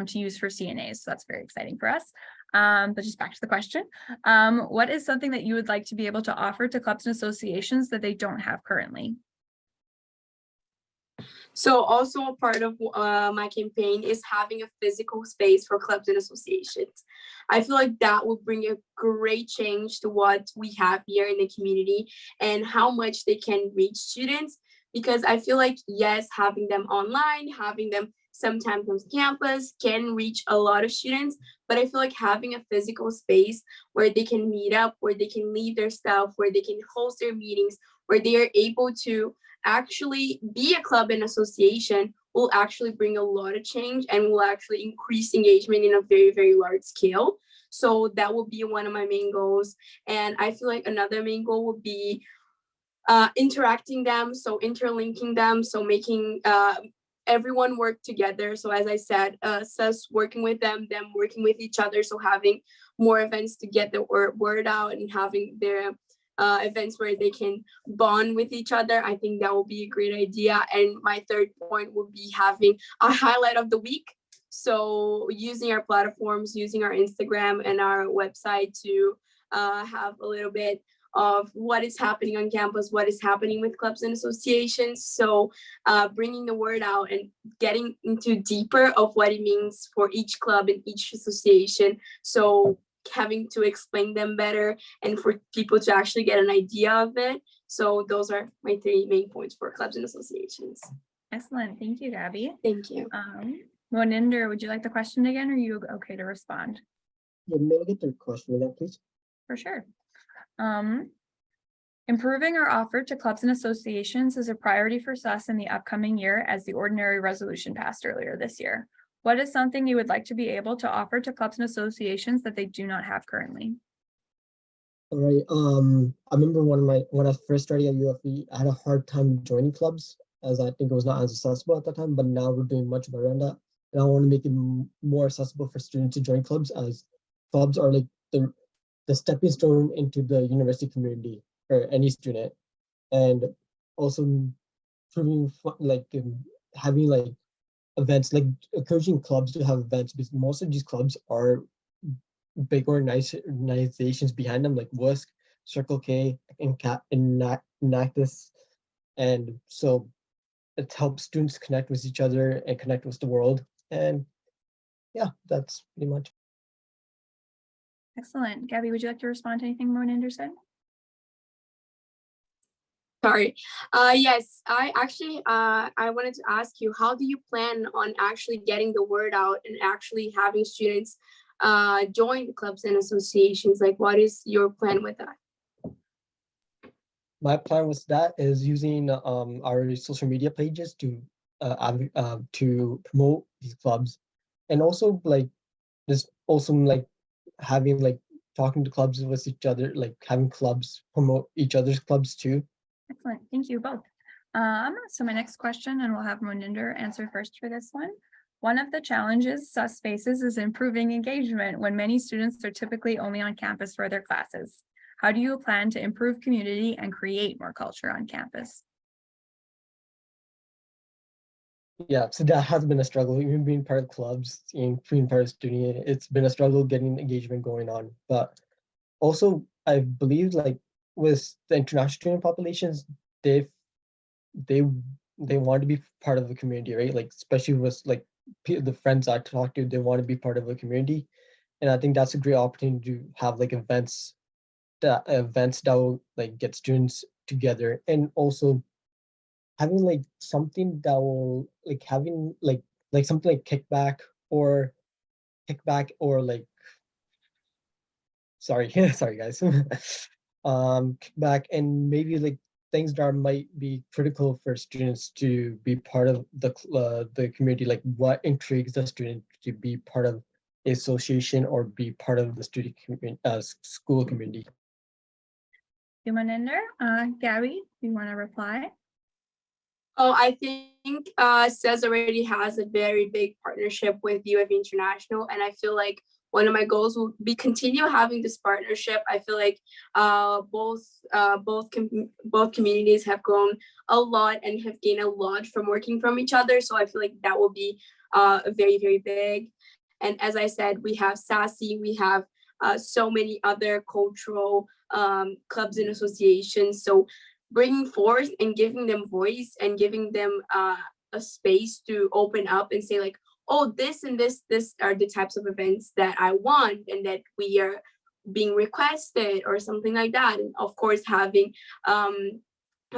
to use for CNAs. So that's very exciting for us. But just back to the question. What is something that you would like to be able to offer to clubs and associations that they don't have currently? So also a part of my campaign is having a physical space for clubs and associations. I feel like that will bring a great change to what we have here in the community and how much they can reach students. Because I feel like, yes, having them online, having them sometimes on campus can reach a lot of students, but I feel like having a physical space where they can meet up, where they can leave their stuff, where they can host their meetings, where they are able to actually be a club and association will actually bring a lot of change and will actually increase engagement in a very, very large scale. So that will be one of my main goals. And I feel like another main goal would be interacting them, so interlinking them, so making everyone work together. So as I said, SUS working with them working with each other. So having more events to get the word out and having their events where they can bond with each other. I think that will be a great idea. And my third point would be having a highlight of the week. So using our platforms, using our Instagram and our website to have a little bit of what is happening on campus, what is happening with clubs and associations. So bringing the word out and getting into deeper of what it means for each club and each association. So having to explain them better and for people to actually get an idea of it. So those are my three main points for clubs and associations. Excellent. Thank you, Gabby. Thank you. Moninder, would you like the question again, or are you okay to respond? Yeah, may I get the question again, please? For sure. Improving our offer to clubs and associations is a priority for SUS in the upcoming year, as the ordinary resolution passed earlier this year. What is something you would like to be able to offer to clubs and associations that they do not have currently? All right. I remember when I first started at UFV, I had a hard time joining clubs, as I think it was not as accessible at that time. But now we're doing much better on that, and I want to make it more accessible for students to join clubs, as clubs are like the stepping stone into the university community for any student, and also proving having like events, like encouraging clubs to have events, because most of these clubs are big organizations behind them, like WUSC, Circle K, and Enactus. And so it helps students connect with each other and connect with the world. And yeah, that's pretty much. Excellent. Gabby, would you like to respond to anything Moninder said? Sorry. Yes, I actually I wanted to ask you, how do you plan on actually getting the word out and actually having students join the clubs and associations? Like, what is your plan with that? My plan with that is using our social media pages to promote these clubs, and also like having like talking to clubs with each other, like having clubs promote each other's clubs too. Excellent. Thank you both. So my next question, and we'll have Moninder answer first for this one. One of the challenges SUS faces is improving engagement when many students are typically only on campus for their classes. How do you plan to improve community and create more culture on campus? Yeah, so that has been a struggle, even being part of clubs and being part of student. It's been a struggle getting engagement going on. But also, I believe like with the international student populations, they want to be part of the community, right? Like especially with like the friends I talk to, they want to be part of a community, and I think that's a great opportunity to have like events that will like get students together, and also having like something that will like having like something like kickback or like sorry sorry guys kickback, and maybe like things that might be critical for students to be part of the community, like what intrigues the student to be part of the association or be part of the student school community. Moninder, Gabby, do you want to reply? Oh, I think SES already has a very big partnership with UFV International, and I feel like one of my goals will be continue having this partnership. I feel like both communities have grown a lot and have gained a lot from working from each other. So I feel like that will be very, very big. And as I said, we have SASE, we have so many other cultural clubs and associations. So bringing forth and giving them voice and giving them a space to open up and say like, oh, this and this are the types of events that I want and that we are being requested or something like that. And of course, having a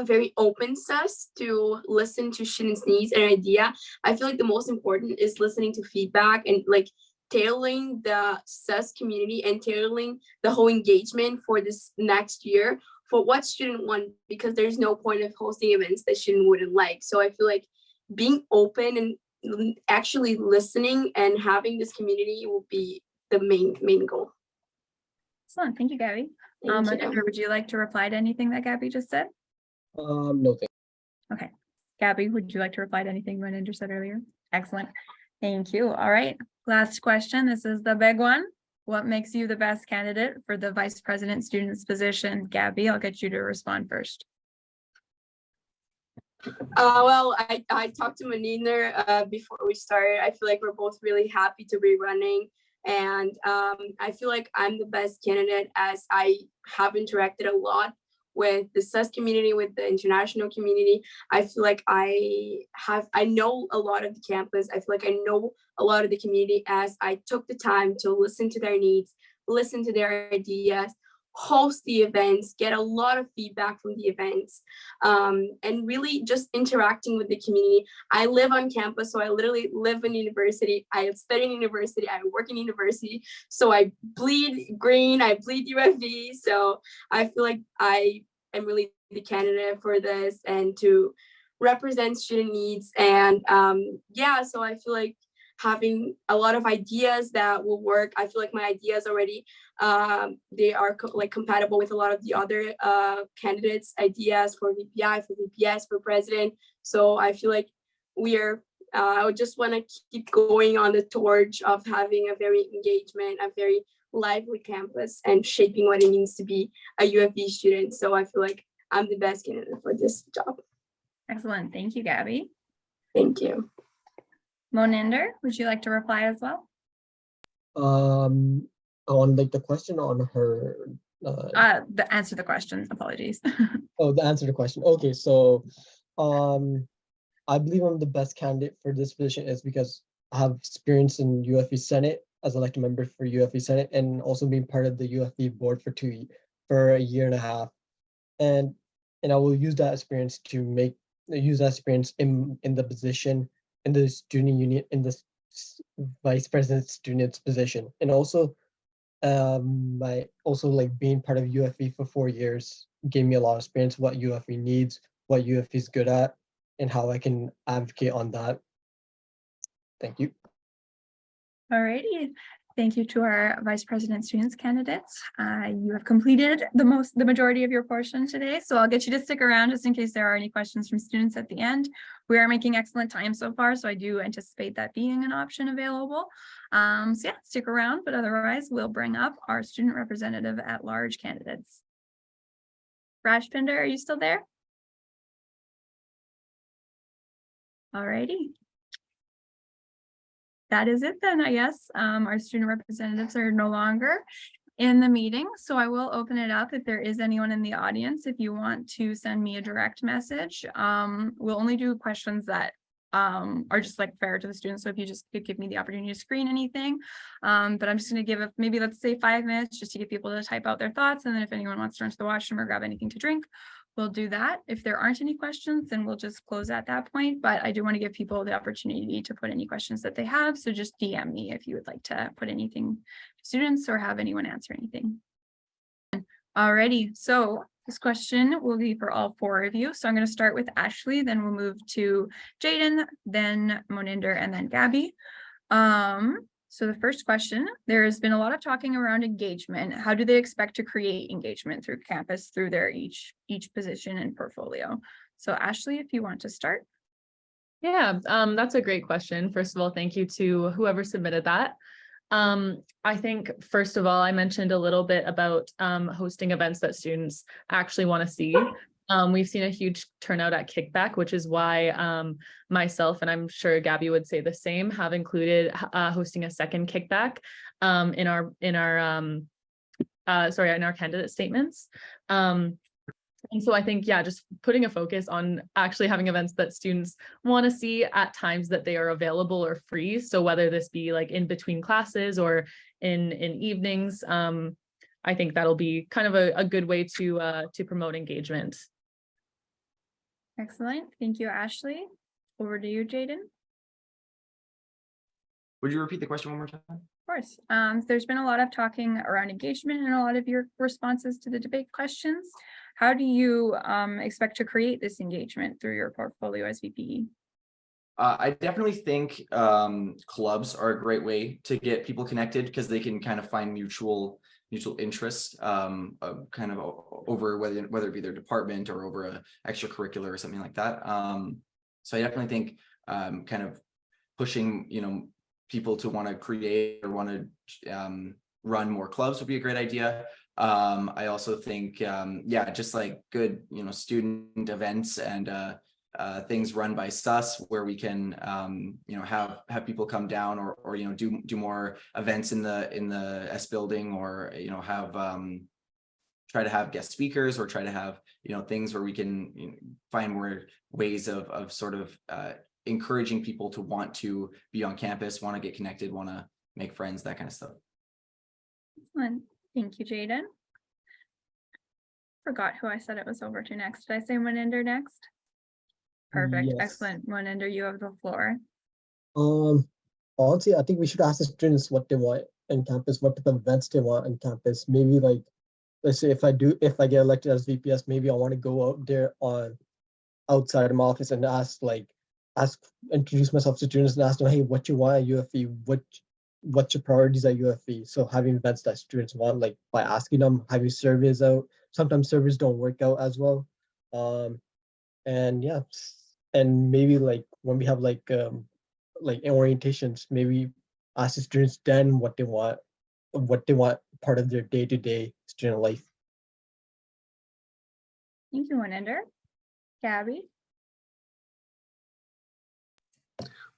very open SUS to listen to students' needs and idea. I feel like the most important is listening to feedback and like tailoring the SUS community and tailoring the whole engagement for this next year for what student want, because there's no point of hosting events that student wouldn't like. So I feel like being open and actually listening and having this community will be the main goal. Excellent. Thank you, Gabby. Moninder, would you like to reply to anything that Gabby just said? No thanks. Okay. Gabby, would you like to reply to anything Moninder said earlier? Excellent. Thank you. All right. Last question. This is the big one. What makes you the best candidate for the vice president student's position? Gabby, I'll get you to respond first. Well, I talked to Moninder before we started. I feel like we're both really happy to be running. And I feel like I'm the best candidate as I have interacted a lot with the SUS community, with the international community. I feel like I know a lot of the campus. I feel like I know a lot of the community as I took the time to listen to their needs, listen to their ideas, host the events, get a lot of feedback from the events, and really just interacting with the community. I live on campus, so I literally live in university. I study in university, I work in university. So I bleed green, I bleed UFV. So I feel like I am really the candidate for this and to represent student needs. And yeah, so I feel like having a lot of ideas that will work. I feel like my ideas already, they are compatible with a lot of the other candidates' ideas for VPI, for VPS, for president. So I feel like I would just want to keep going on the torch of having a very engagement, a very lively campus and shaping what it means to be a UFV student. So I feel like I'm the best candidate for this job. Excellent. Thank you, Gabby. Thank you. Moninder, would you like to reply as well? On like the question on her, Answer the question, apologies. oh, the answer to the question. Okay, so I believe I'm the best candidate for this position is because I have experience in UFV Senate as elected member for UFV Senate and also being part of the UFV board for a year and a half. And I will use that experience to use that experience in the position in the student union in the vice president student's position. And also my also like being part of UFV for 4 years gave me a lot of experience what UFV needs, what UFV is good at, and how I can advocate on that. Thank you. Alrighty, thank you to our vice president students candidates. You have completed the majority of your portion today, so I'll get you to stick around just in case there are any questions from students at the end. We are making excellent time so far, so I do anticipate that being an option available. So yeah, stick around, but otherwise we'll bring up our student representative at large candidates. Rajpinder, are you still there? Alrighty. That is it then, I guess. Our student representatives are no longer in the meeting, so I will open it up if there is anyone in the audience. If you want to send me a direct message, we'll only do questions that are just like fair to the students. So if you just could give me the opportunity to screen anything, but I'm just going to give it maybe let's say 5 minutes just to get people to type out their thoughts, and then if anyone wants to run to the washroom or grab anything to drink, we'll do that. If there aren't any questions, then we'll just close at that point. But I do want to give people the opportunity to put any questions that they have. So just DM me if you would like to put anything to students or have anyone answer anything. Alrighty, so this question will be for all 4 of you. So I'm going to start with Ashley, then we'll move to Jaden, then Moninder, and then Gabby. So the first question, there has been a lot of talking around engagement. How do they expect to create engagement through campus through their each position and portfolio? So Ashley, if you want to start. Yeah, that's a great question. First of all, thank you to whoever submitted that. I think, first of all, I mentioned a little bit about hosting events that students actually want to see. We've seen a huge turnout at Kickback, which is why myself, and I'm sure Gabby would say the same, have included hosting a second Kickback in our candidate statements. And so I think, yeah, just putting a focus on actually having events that students want to see at times that they are available or free. So whether this be like in between classes or in evenings, I think that'll be kind of a good way to promote engagement. Excellent. Thank you, Ashley. Over to you, Jaden. Would you repeat the question one more time? Of course. There's been a lot of talking around engagement in a lot of your responses to the debate questions. How do you expect to create this engagement through your portfolio as VPE? I definitely think clubs are a great way to get people connected because they can kind of find mutual interest kind of over whether it be their department or over a extracurricular or something like that. So I definitely think kind of pushing people to want to create or want to run more clubs would be a great idea. I also think just like good student events and things run by SUS where we can have people come down or do more events in the S building, or have try to have guest speakers, or try to have things where we can find more ways of sort of encouraging people to want to be on campus, want to get connected, want to make friends, that kind of stuff. Excellent. Thank you, Jaden. Forgot who I said it was over to next. Did I say Moninder next? Perfect. Yes. Excellent. Moninder, you have the floor. Honestly, I think we should ask the students what they want in campus, what type of events they want in campus. Maybe like, let's say if I get elected as VPS, maybe I want to go out there outside of my office and introduce myself to students and ask them, hey, what you want at UFV? What's your priorities at UFV? So having events that students want, like by asking them, having surveys out. Sometimes surveys don't work out as well. And yeah, and maybe like when we have like orientations, maybe ask the students then what they want part of their day-to-day student life. Thank you, Moninder. Gabby?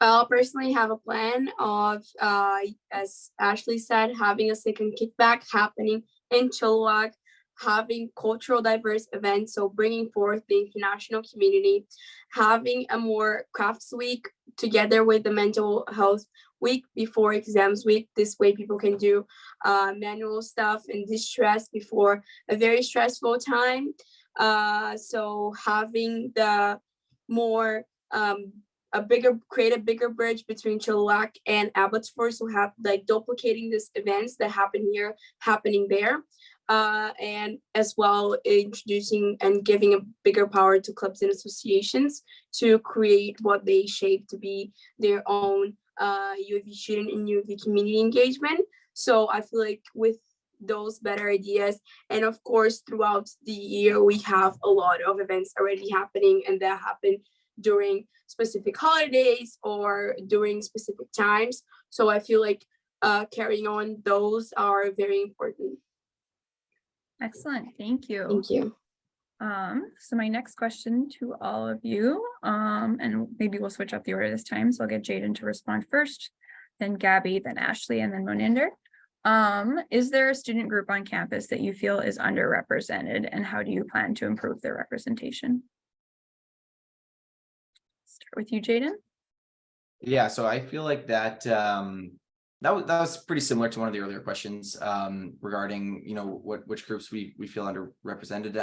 I'll personally have a plan of, as Ashley said, having a second kickback happening in Chilliwack, having cultural diverse events, so bringing forth the international community, having a more crafts week together with the mental health week before exams week. This way people can do manual stuff and distress before a very stressful time. So having the more create a bigger bridge between Chilliwack and Abbotsford, so have like duplicating these events that happen here happening there, and as well introducing and giving a bigger power to clubs and associations to create what they shape to be their own UFV student and UFV community engagement. So I feel like with those better ideas, and of course throughout the year we have a lot of events already happening, and that happen during specific holidays or during specific times. So I feel like carrying on those are very important. Excellent, thank you. Thank you. So my next question to all of you, and maybe we'll switch up the order this time. So I'll get Jaden to respond first, then Gabby, then Ashley, and then Moninder. Is there a student group on campus that you feel is underrepresented, and how do you plan to improve their representation? Start with you, Jaden. Yeah, so I feel like that that was pretty similar to one of the earlier questions regarding, you know, which groups we feel underrepresented.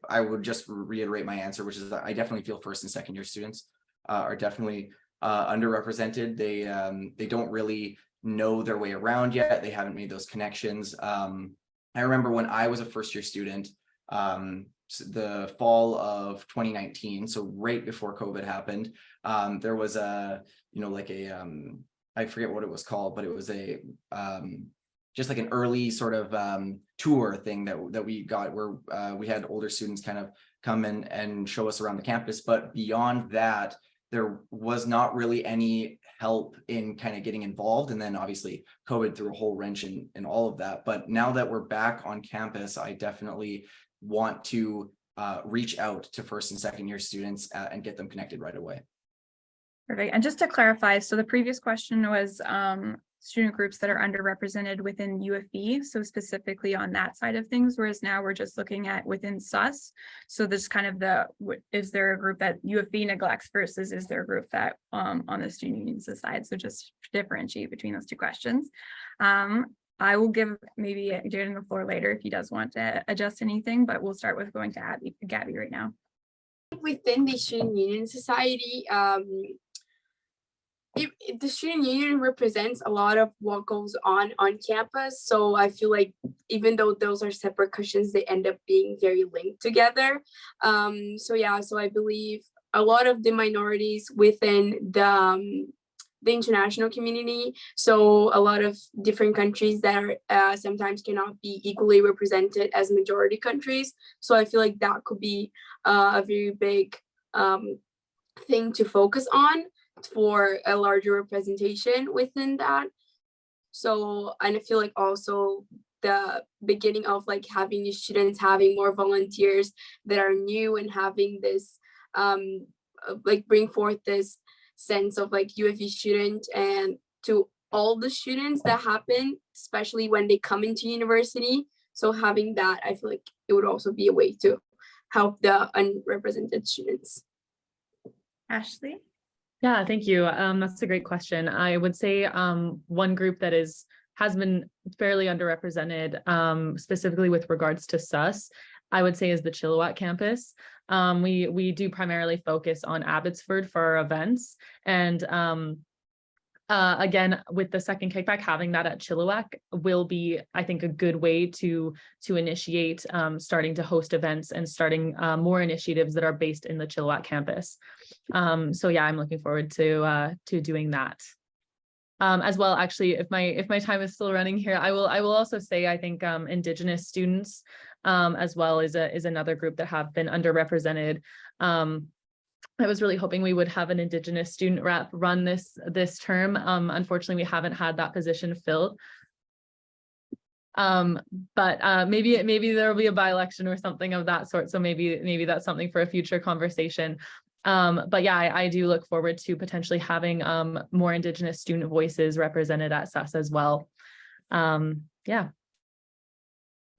I would just reiterate my answer, which is that I definitely feel first and second year students are definitely underrepresented. They don't really know their way around yet. They haven't made those connections. I remember when I was a first year student, the fall of 2019, so right before COVID happened, there was a, you know, like a I forget what it was called, but it was a just like an early sort of tour thing that we got, where we had older students kind of come in and show us around the campus. But beyond that, there was not really any help in kind of getting involved. And then obviously COVID threw a whole wrench in all of that. But now that we're back on campus, I definitely want to reach out to first and second year students and get them connected right away. Perfect. And just to clarify, so the previous question was student groups that are underrepresented within UFV, so specifically on that side of things, whereas now we're just looking at within SUS. So there's kind of is there a group that UFV neglects versus is there a group that on the student unions side? So just differentiate between those two questions. I will give maybe Jaden the floor later if he does want to adjust anything, but we'll start with going to Gabby right now. Within the student union society, the student union represents a lot of what goes on campus. So I feel like even though those are separate questions, they end up being very linked together. So yeah, so I believe a lot of the minorities within the international community, so a lot of different countries that are sometimes cannot be equally represented as majority countries. So I feel like that could be a very big thing to focus on for a larger representation within that. So, and I feel like also the beginning of like having new students, having more volunteers that are new, and having this like bring forth this sense of like UFV student and to all the students that happen, especially when they come into university. So having that, I feel like it would also be a way to help the unrepresented students. Ashley? Yeah, thank you. That's a great question. I would say one group that has been fairly underrepresented, specifically with regards to SUS, I would say is the Chilliwack campus. We do primarily focus on Abbotsford for our events, and again, with the second kickback, having that at Chilliwack will be, I think, a good way to initiate starting to host events and starting more initiatives that are based in the Chilliwack campus. So yeah, I'm looking forward to doing that. As well, actually, if my time is still running here, I will also say I think Indigenous students as well is another group that have been underrepresented. I was really hoping we would have an Indigenous student rep run this term. Unfortunately, we haven't had that position filled. But maybe there will be a by-election or something of that sort. So maybe that's something for a future conversation. But yeah, I do look forward to potentially having more Indigenous student voices represented at SUS as well. Yeah.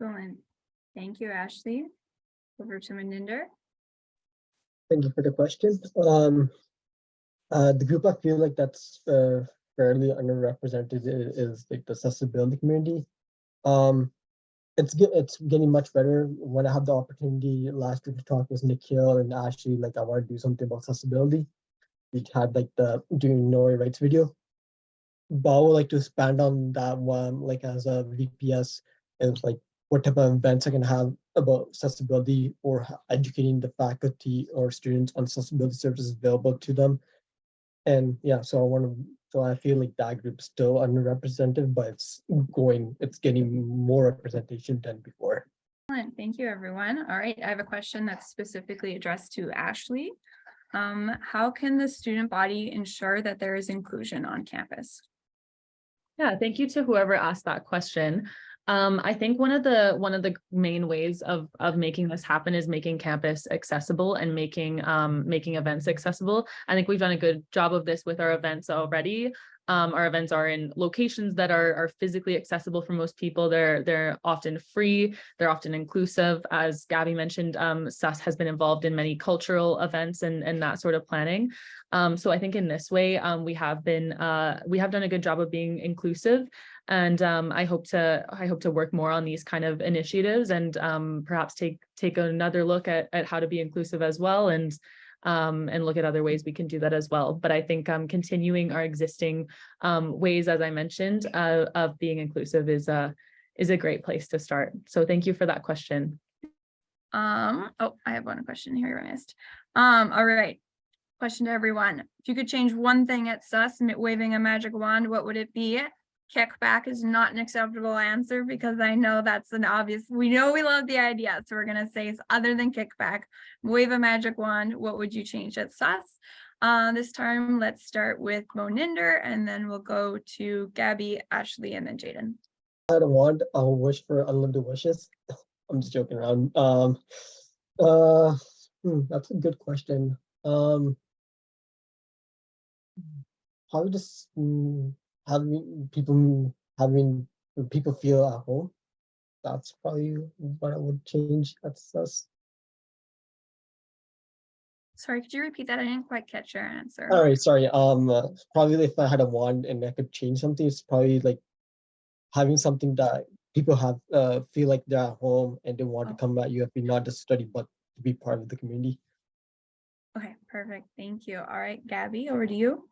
Excellent. Thank you, Ashley. Over to Maninder. Thank you for the question. The group I feel like that's fairly underrepresented is like the accessibility community. It's getting much better. When I had the opportunity last year to talk with Nikhil and Ashley, like I want to do something about accessibility. We had like the doing no rights video. But I would like to expand on that one, like as a VPS, and like what type of events I can have about accessibility or educating the faculty or students on accessibility services available to them. And yeah, so I feel like that group's still underrepresented, but it's getting more representation than before. Excellent. Thank you, everyone. All right, I have a question that's specifically addressed to Ashley. How can the student body ensure that there is inclusion on campus? Yeah, thank you to whoever asked that question. I think one of the main ways of making this happen is making campus accessible and making events accessible. I think we've done a good job of this with our events already. Our events are in locations that are physically accessible for most people. They're often free. They're often inclusive. As Gabby mentioned, SUS has been involved in many cultural events and that sort of planning. So I think in this way, we have done a good job of being inclusive. And I hope to work more on these kind of initiatives and perhaps take another look at how to be inclusive as well, and look at other ways we can do that as well. But I think continuing our existing ways, as I mentioned, of being inclusive is a great place to start. So thank you for that question. Oh, I have one question here I missed. All right. Question to everyone. If you could change one thing at SUS, waving a magic wand, what would it be? Kickback is not an acceptable answer because I know that's an obvious, we know we love the idea. So we're going to say other than kickback, wave a magic wand. What would you change at SUS? This time, let's start with Moninder and then we'll go to Gabby, Ashley, and then Jaden. I had a wand, I'll wish for unlimited wishes. I'm just joking around. That's a good question. Probably just having people feel at home. That's probably what I would change at SUS. Sorry, could you repeat that? I didn't quite catch your answer. All right, sorry. Probably if I had a wand and I could change something, it's probably like having something that people have feel like they're at home and they want to come at UFV, not just study, but to be part of the community. Okay, perfect. Thank you. All right, Gabby, over to you.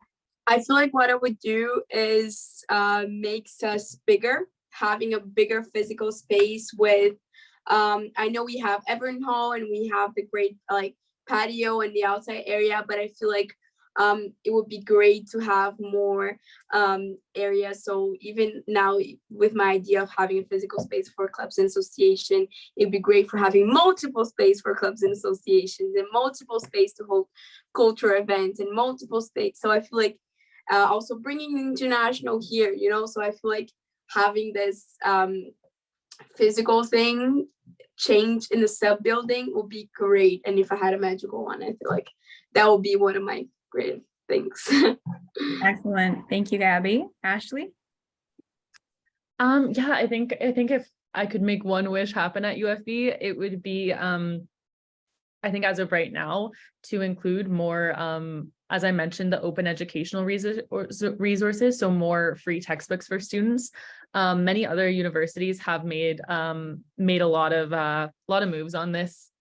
I feel like what I would do is make SUS bigger, having a bigger physical space with, I know we have Everton Hall and we have the great like patio and the outside area, but I feel like it would be great to have more areas. So even now with my idea of having a physical space for clubs and association, it'd be great for having multiple space for clubs and associations and multiple space to hold cultural events and multiple space. So I feel like also bringing international here, you know, so I feel like having this physical thing change in the sub building would be great. And if I had a magical one, I feel like that would be one of my great things. Excellent. Thank you, Gabby. Ashley? Yeah, I think if I could make one wish happen at UFV, it would be I think as of right now to include more as I mentioned, the open educational resources, so more free textbooks for students. Many other universities have made a lot of moves on this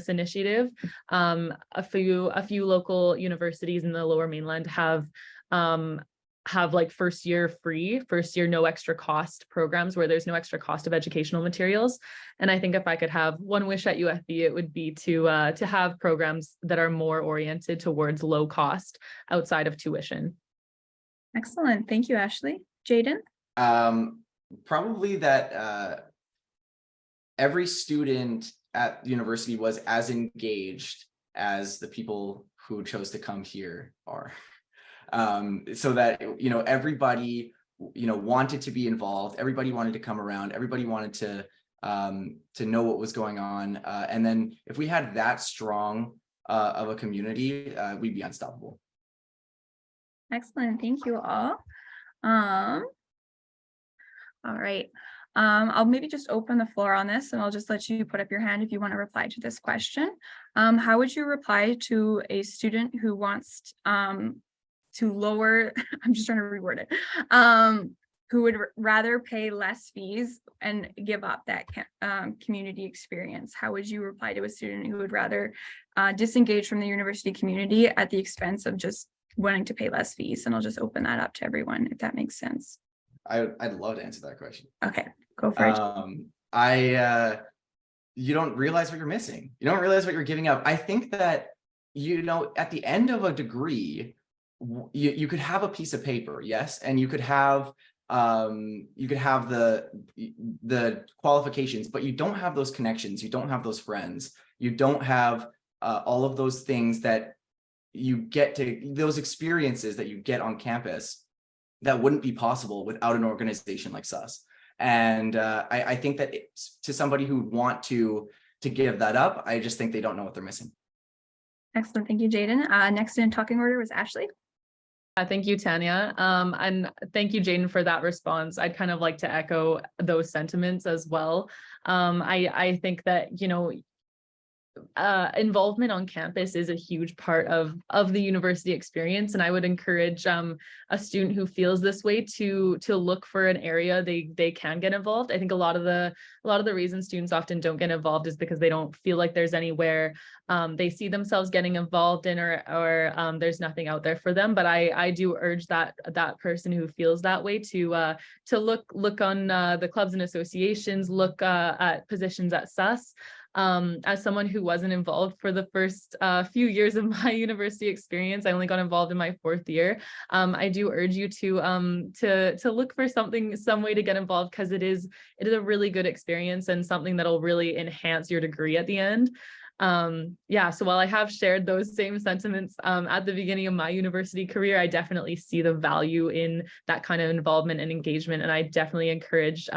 initiative. A few local universities in the Lower Mainland have like first year no extra cost programs where there's no extra cost of educational materials. And I think if I could have one wish at UFV, it would be to have programs that are more oriented towards low cost outside of tuition. Excellent. Thank you, Ashley. Jaden? Probably that every student at the university was as engaged as the people who chose to come here are. So that, you know, everybody, you know, wanted to be involved. Everybody wanted to come around. Everybody wanted to know what was going on. And then if we had that strong of a community, we'd be unstoppable. Excellent. Thank you all. All right. I'll maybe just open the floor on this and I'll just let you put up your hand if you want to reply to this question. How would you reply to a student who wants to lower, I'm just trying to reword it, who would rather pay less fees and give up that community experience? How would you reply to a student who would rather disengage from the university community at the expense of just wanting to pay less fees? And I'll just open that up to everyone, if that makes sense. I'd love to answer that question. Okay, go for it. You don't realize what you're missing. You don't realize what you're giving up. I think that, at the end of a degree, you could have a piece of paper, yes, and you could have the qualifications, but you don't have those connections. You don't have those friends. You don't have all of those things that you get to, those experiences that you get on campus that wouldn't be possible without an organization like SUS. And I think that to somebody who would want to give that up, I just think they don't know what they're missing. Excellent. Thank you, Jaden. Next in talking order was Ashley. Thank you, Tanya. And thank you, Jaden, for that response. I'd kind of like to echo those sentiments as well. I think that, involvement on campus is a huge part of the university experience, and I would encourage a student who feels this way to look for an area they can get involved. I think a lot of the reasons students often don't get involved is because they don't feel like there's anywhere they see themselves getting involved in, or there's nothing out there for them. But I do urge that person who feels that way to look on the clubs and associations, look at positions at SUS. As someone who wasn't involved for the first few years of my university experience, I only got involved in my 4th year. I do urge you to look for some way to get involved, because it is a really good experience and something that'll really enhance your degree at the end. So while I have shared those same sentiments at the beginning of my university career, I definitely see the value in that kind of involvement and engagement. And I definitely encourage,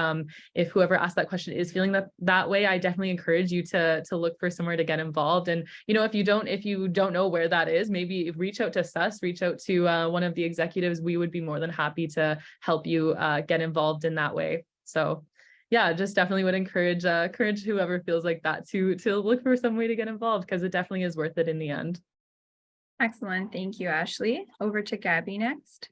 if whoever asked that question is feeling that way, I definitely encourage you to look for somewhere to get involved. And if you don't know where that is, maybe reach out to SUS, reach out to one of the executives. We would be more than happy to help you get involved in that way. So yeah, just definitely would encourage whoever feels like that to look for some way to get involved, because it definitely is worth it in the end. Excellent. Thank you, Ashley. Over to Gabby next.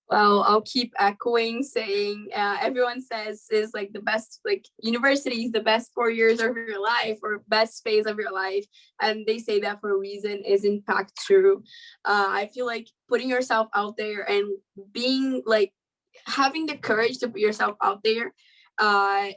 Well, I'll keep echoing, saying everyone says is like the best, like university is the best 4 years of your life or best phase of your life. And they say that for a reason is in fact true. I feel like putting yourself out there and being like, having the courage to put yourself out there,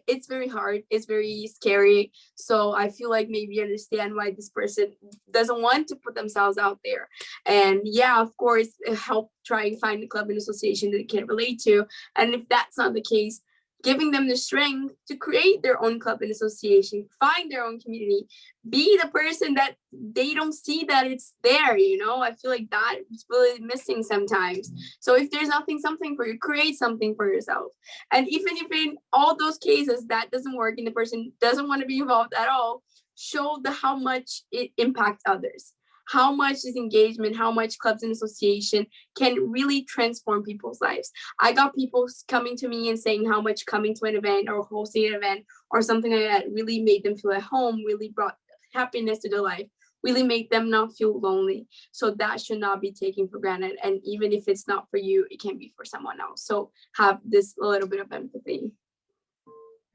it's very hard, it's very scary. So I feel like maybe understand why this person doesn't want to put themselves out there. And yeah, of course, help try and find a club and association that they can relate to. And if that's not the case, giving them the strength to create their own club and association, find their own community, be the person that they don't see that it's there, I feel like that is really missing sometimes. So if there's something for you, create something for yourself. And even if in all those cases that doesn't work and the person doesn't want to be involved at all, show how much it impacts others. How much is engagement, how much clubs and association can really transform people's lives. I got people coming to me and saying how much coming to an event or hosting an event or something like that really made them feel at home, really brought happiness to their life, really made them not feel lonely. So that should not be taken for granted. And even if it's not for you, it can be for someone else. So have this a little bit of empathy.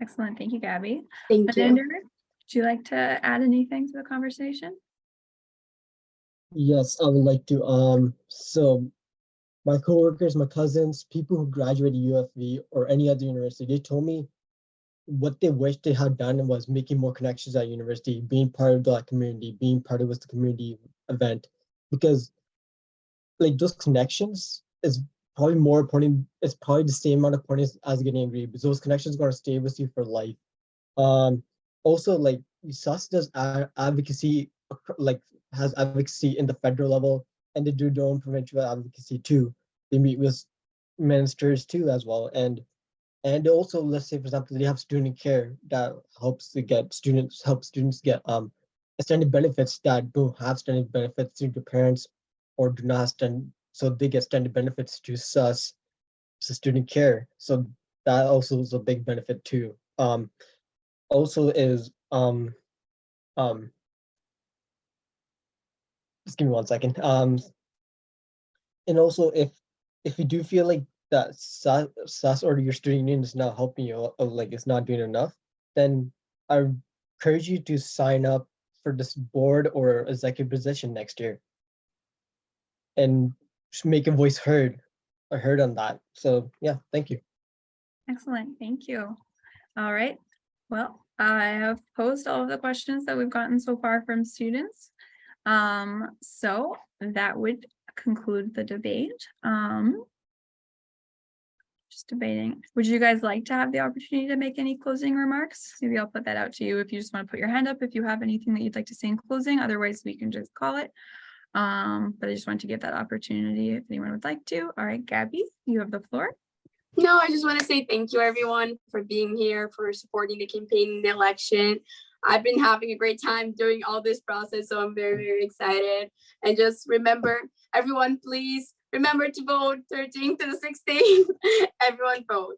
Excellent. Thank you, Gabby. Thank you. Would you like to add anything to the conversation? Yes, I would like to. So my coworkers, my cousins, people who graduated UFV or any other university, they told me what they wish they had done was making more connections at university, being part of that community, being part of the community event, because like those connections is probably more important. It's probably the same amount of importance as getting a degree, because those connections are going to stay with you for life. Also, like SUS does advocacy, like has advocacy in the federal level, and they do their own provincial advocacy too. They meet with ministers too as well, and also, let's say for example, they have student care that helps students get extended benefits that don't have extended benefits to their parents or do not extend, so they get extended benefits to SUS, so student care. So that also is a big benefit too. Also is just give me 1 second. And also if you do feel like that SAS or your student union is not helping you, or like it's not doing enough, then I encourage you to sign up for this board or executive position next year and just make a voice heard on that. So yeah, thank you. Excellent, thank you. All right, well, I have posed all of the questions that we've gotten so far from students. So that would conclude the debate. Just debating. Would you guys like to have the opportunity to make any closing remarks? Maybe I'll put that out to you if you just want to put your hand up if you have anything that you'd like to say in closing. Otherwise, we can just call it. But I just want to give that opportunity if anyone would like to. All right, Gabby, you have the floor. No, I just want to say thank you, everyone, for being here, for supporting the campaign and the election. I've been having a great time during all this process, so I'm very, very excited. And just remember, everyone, please remember to vote 13th to the 16th. Everyone vote.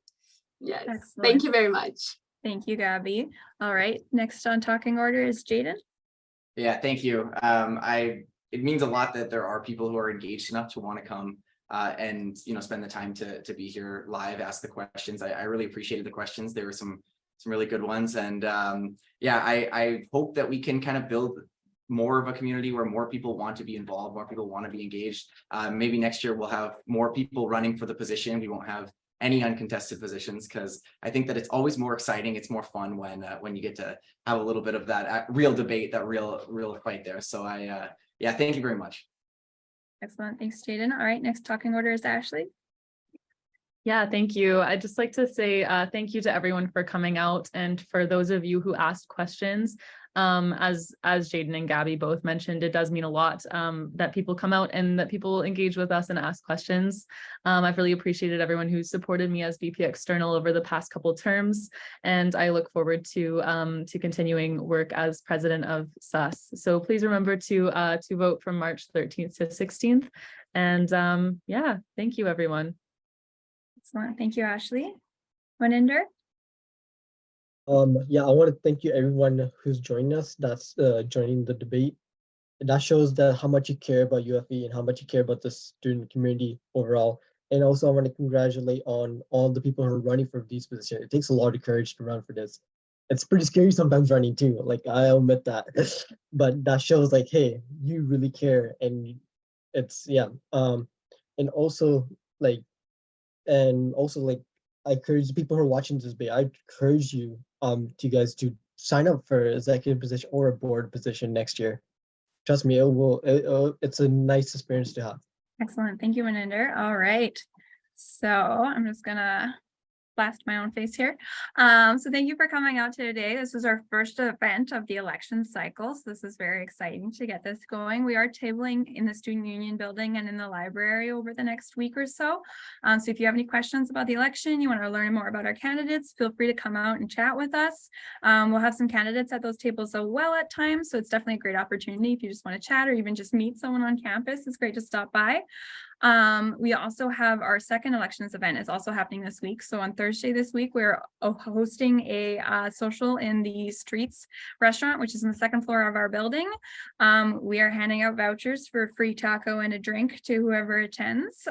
Yes. Excellent. Thank you very much. Thank you, Gabby. All right, next on talking order is Jaden. Yeah, thank you. It means a lot that there are people who are engaged enough to want to come and spend the time to be here live, ask the questions. I really appreciated the questions. There were some really good ones, and yeah, I hope that we can kind of build more of a community where more people want to be involved, more people want to be engaged. Maybe next year we'll have more people running for the position. We won't have any uncontested positions, because I think that it's always more exciting. It's more fun when you get to have a little bit of that real debate, that real fight there. So yeah, thank you very much. Excellent, thanks, Jaden. All right, next talking order is Ashley. Yeah, thank you. I'd just like to say thank you to everyone for coming out, and for those of you who asked questions. As Jaden and Gabby both mentioned, it does mean a lot that people come out and that people engage with us and ask questions. I've really appreciated everyone who's supported me as VP External over the past couple terms, and I look forward to continuing work as president of SUS. So please remember to vote from March 13th to 16th. And yeah, thank you, everyone. Excellent, thank you, Ashley. Maninder. Yeah, I want to thank you everyone who's joining us, that's joining the debate. And that shows that how much you care about UFV and how much you care about the student community overall. And also I want to congratulate on all the people who are running for these positions. It takes a lot of courage to run for this. It's pretty scary sometimes running too, like I admit that. But that shows like, hey, you really care. And it's yeah. And also like I encourage the people who are watching this debate, I encourage you to guys to sign up for executive position or a board position next year. Trust me, it's a nice experience to have. Excellent, thank you, Maninder. All right, so I'm just gonna blast my own face here. So thank you for coming out today. This is our first event of the election cycle, so this is very exciting to get this going. We are tabling in the Student Union building and in the library over the next week or so. So if you have any questions about the election, you want to learn more about our candidates, feel free to come out and chat with us. We'll have some candidates at those tables as well at times, so it's definitely a great opportunity if you just want to chat or even just meet someone on campus. It's great to stop by. We also have our second elections event is also happening this week. So on Thursday this week, we're hosting a social in the Streets restaurant, which is in the second floor of our building. We are handing out vouchers for free taco and a drink to whoever attends.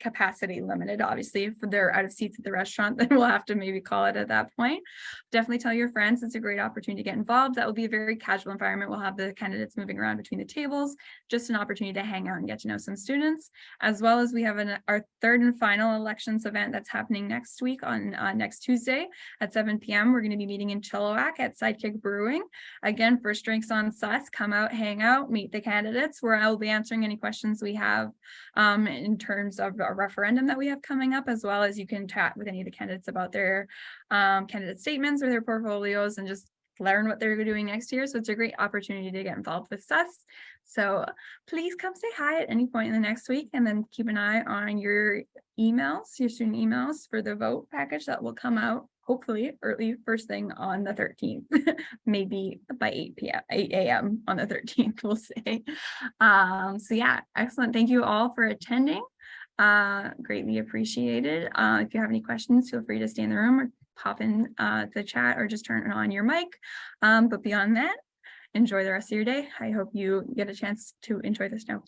Capacity limited, obviously. If they're out of seats at the restaurant, then we'll have to maybe call it at that point. Definitely tell your friends. It's a great opportunity to get involved. That will be a very casual environment. We'll have the candidates moving around between the tables, just an opportunity to hang out and get to know some students. As well as we have our third and final elections event that's happening next week on next Tuesday at 7 p.m. We're going to be meeting in Chilliwack at Sidekick Brewing. Again, first drinks on SUS, come out, hang out, meet the candidates, where I will be answering any questions we have in terms of a referendum that we have coming up, as well as you can chat with any of the candidates about their candidate statements or their portfolios and just learn what they're doing next year. So it's a great opportunity to get involved with SUS. So please come say hi at any point in the next week, and then keep an eye on your emails, your student emails for the vote package that will come out hopefully early first thing on the 13th, maybe by 8 a.m. on the 13th, we'll say. So yeah, excellent. Thank you all for attending. Greatly appreciated. If you have any questions, feel free to stay in the room or pop in the chat or just turn on your mic. But beyond that, enjoy the rest of your day. I hope you get a chance to enjoy the snow.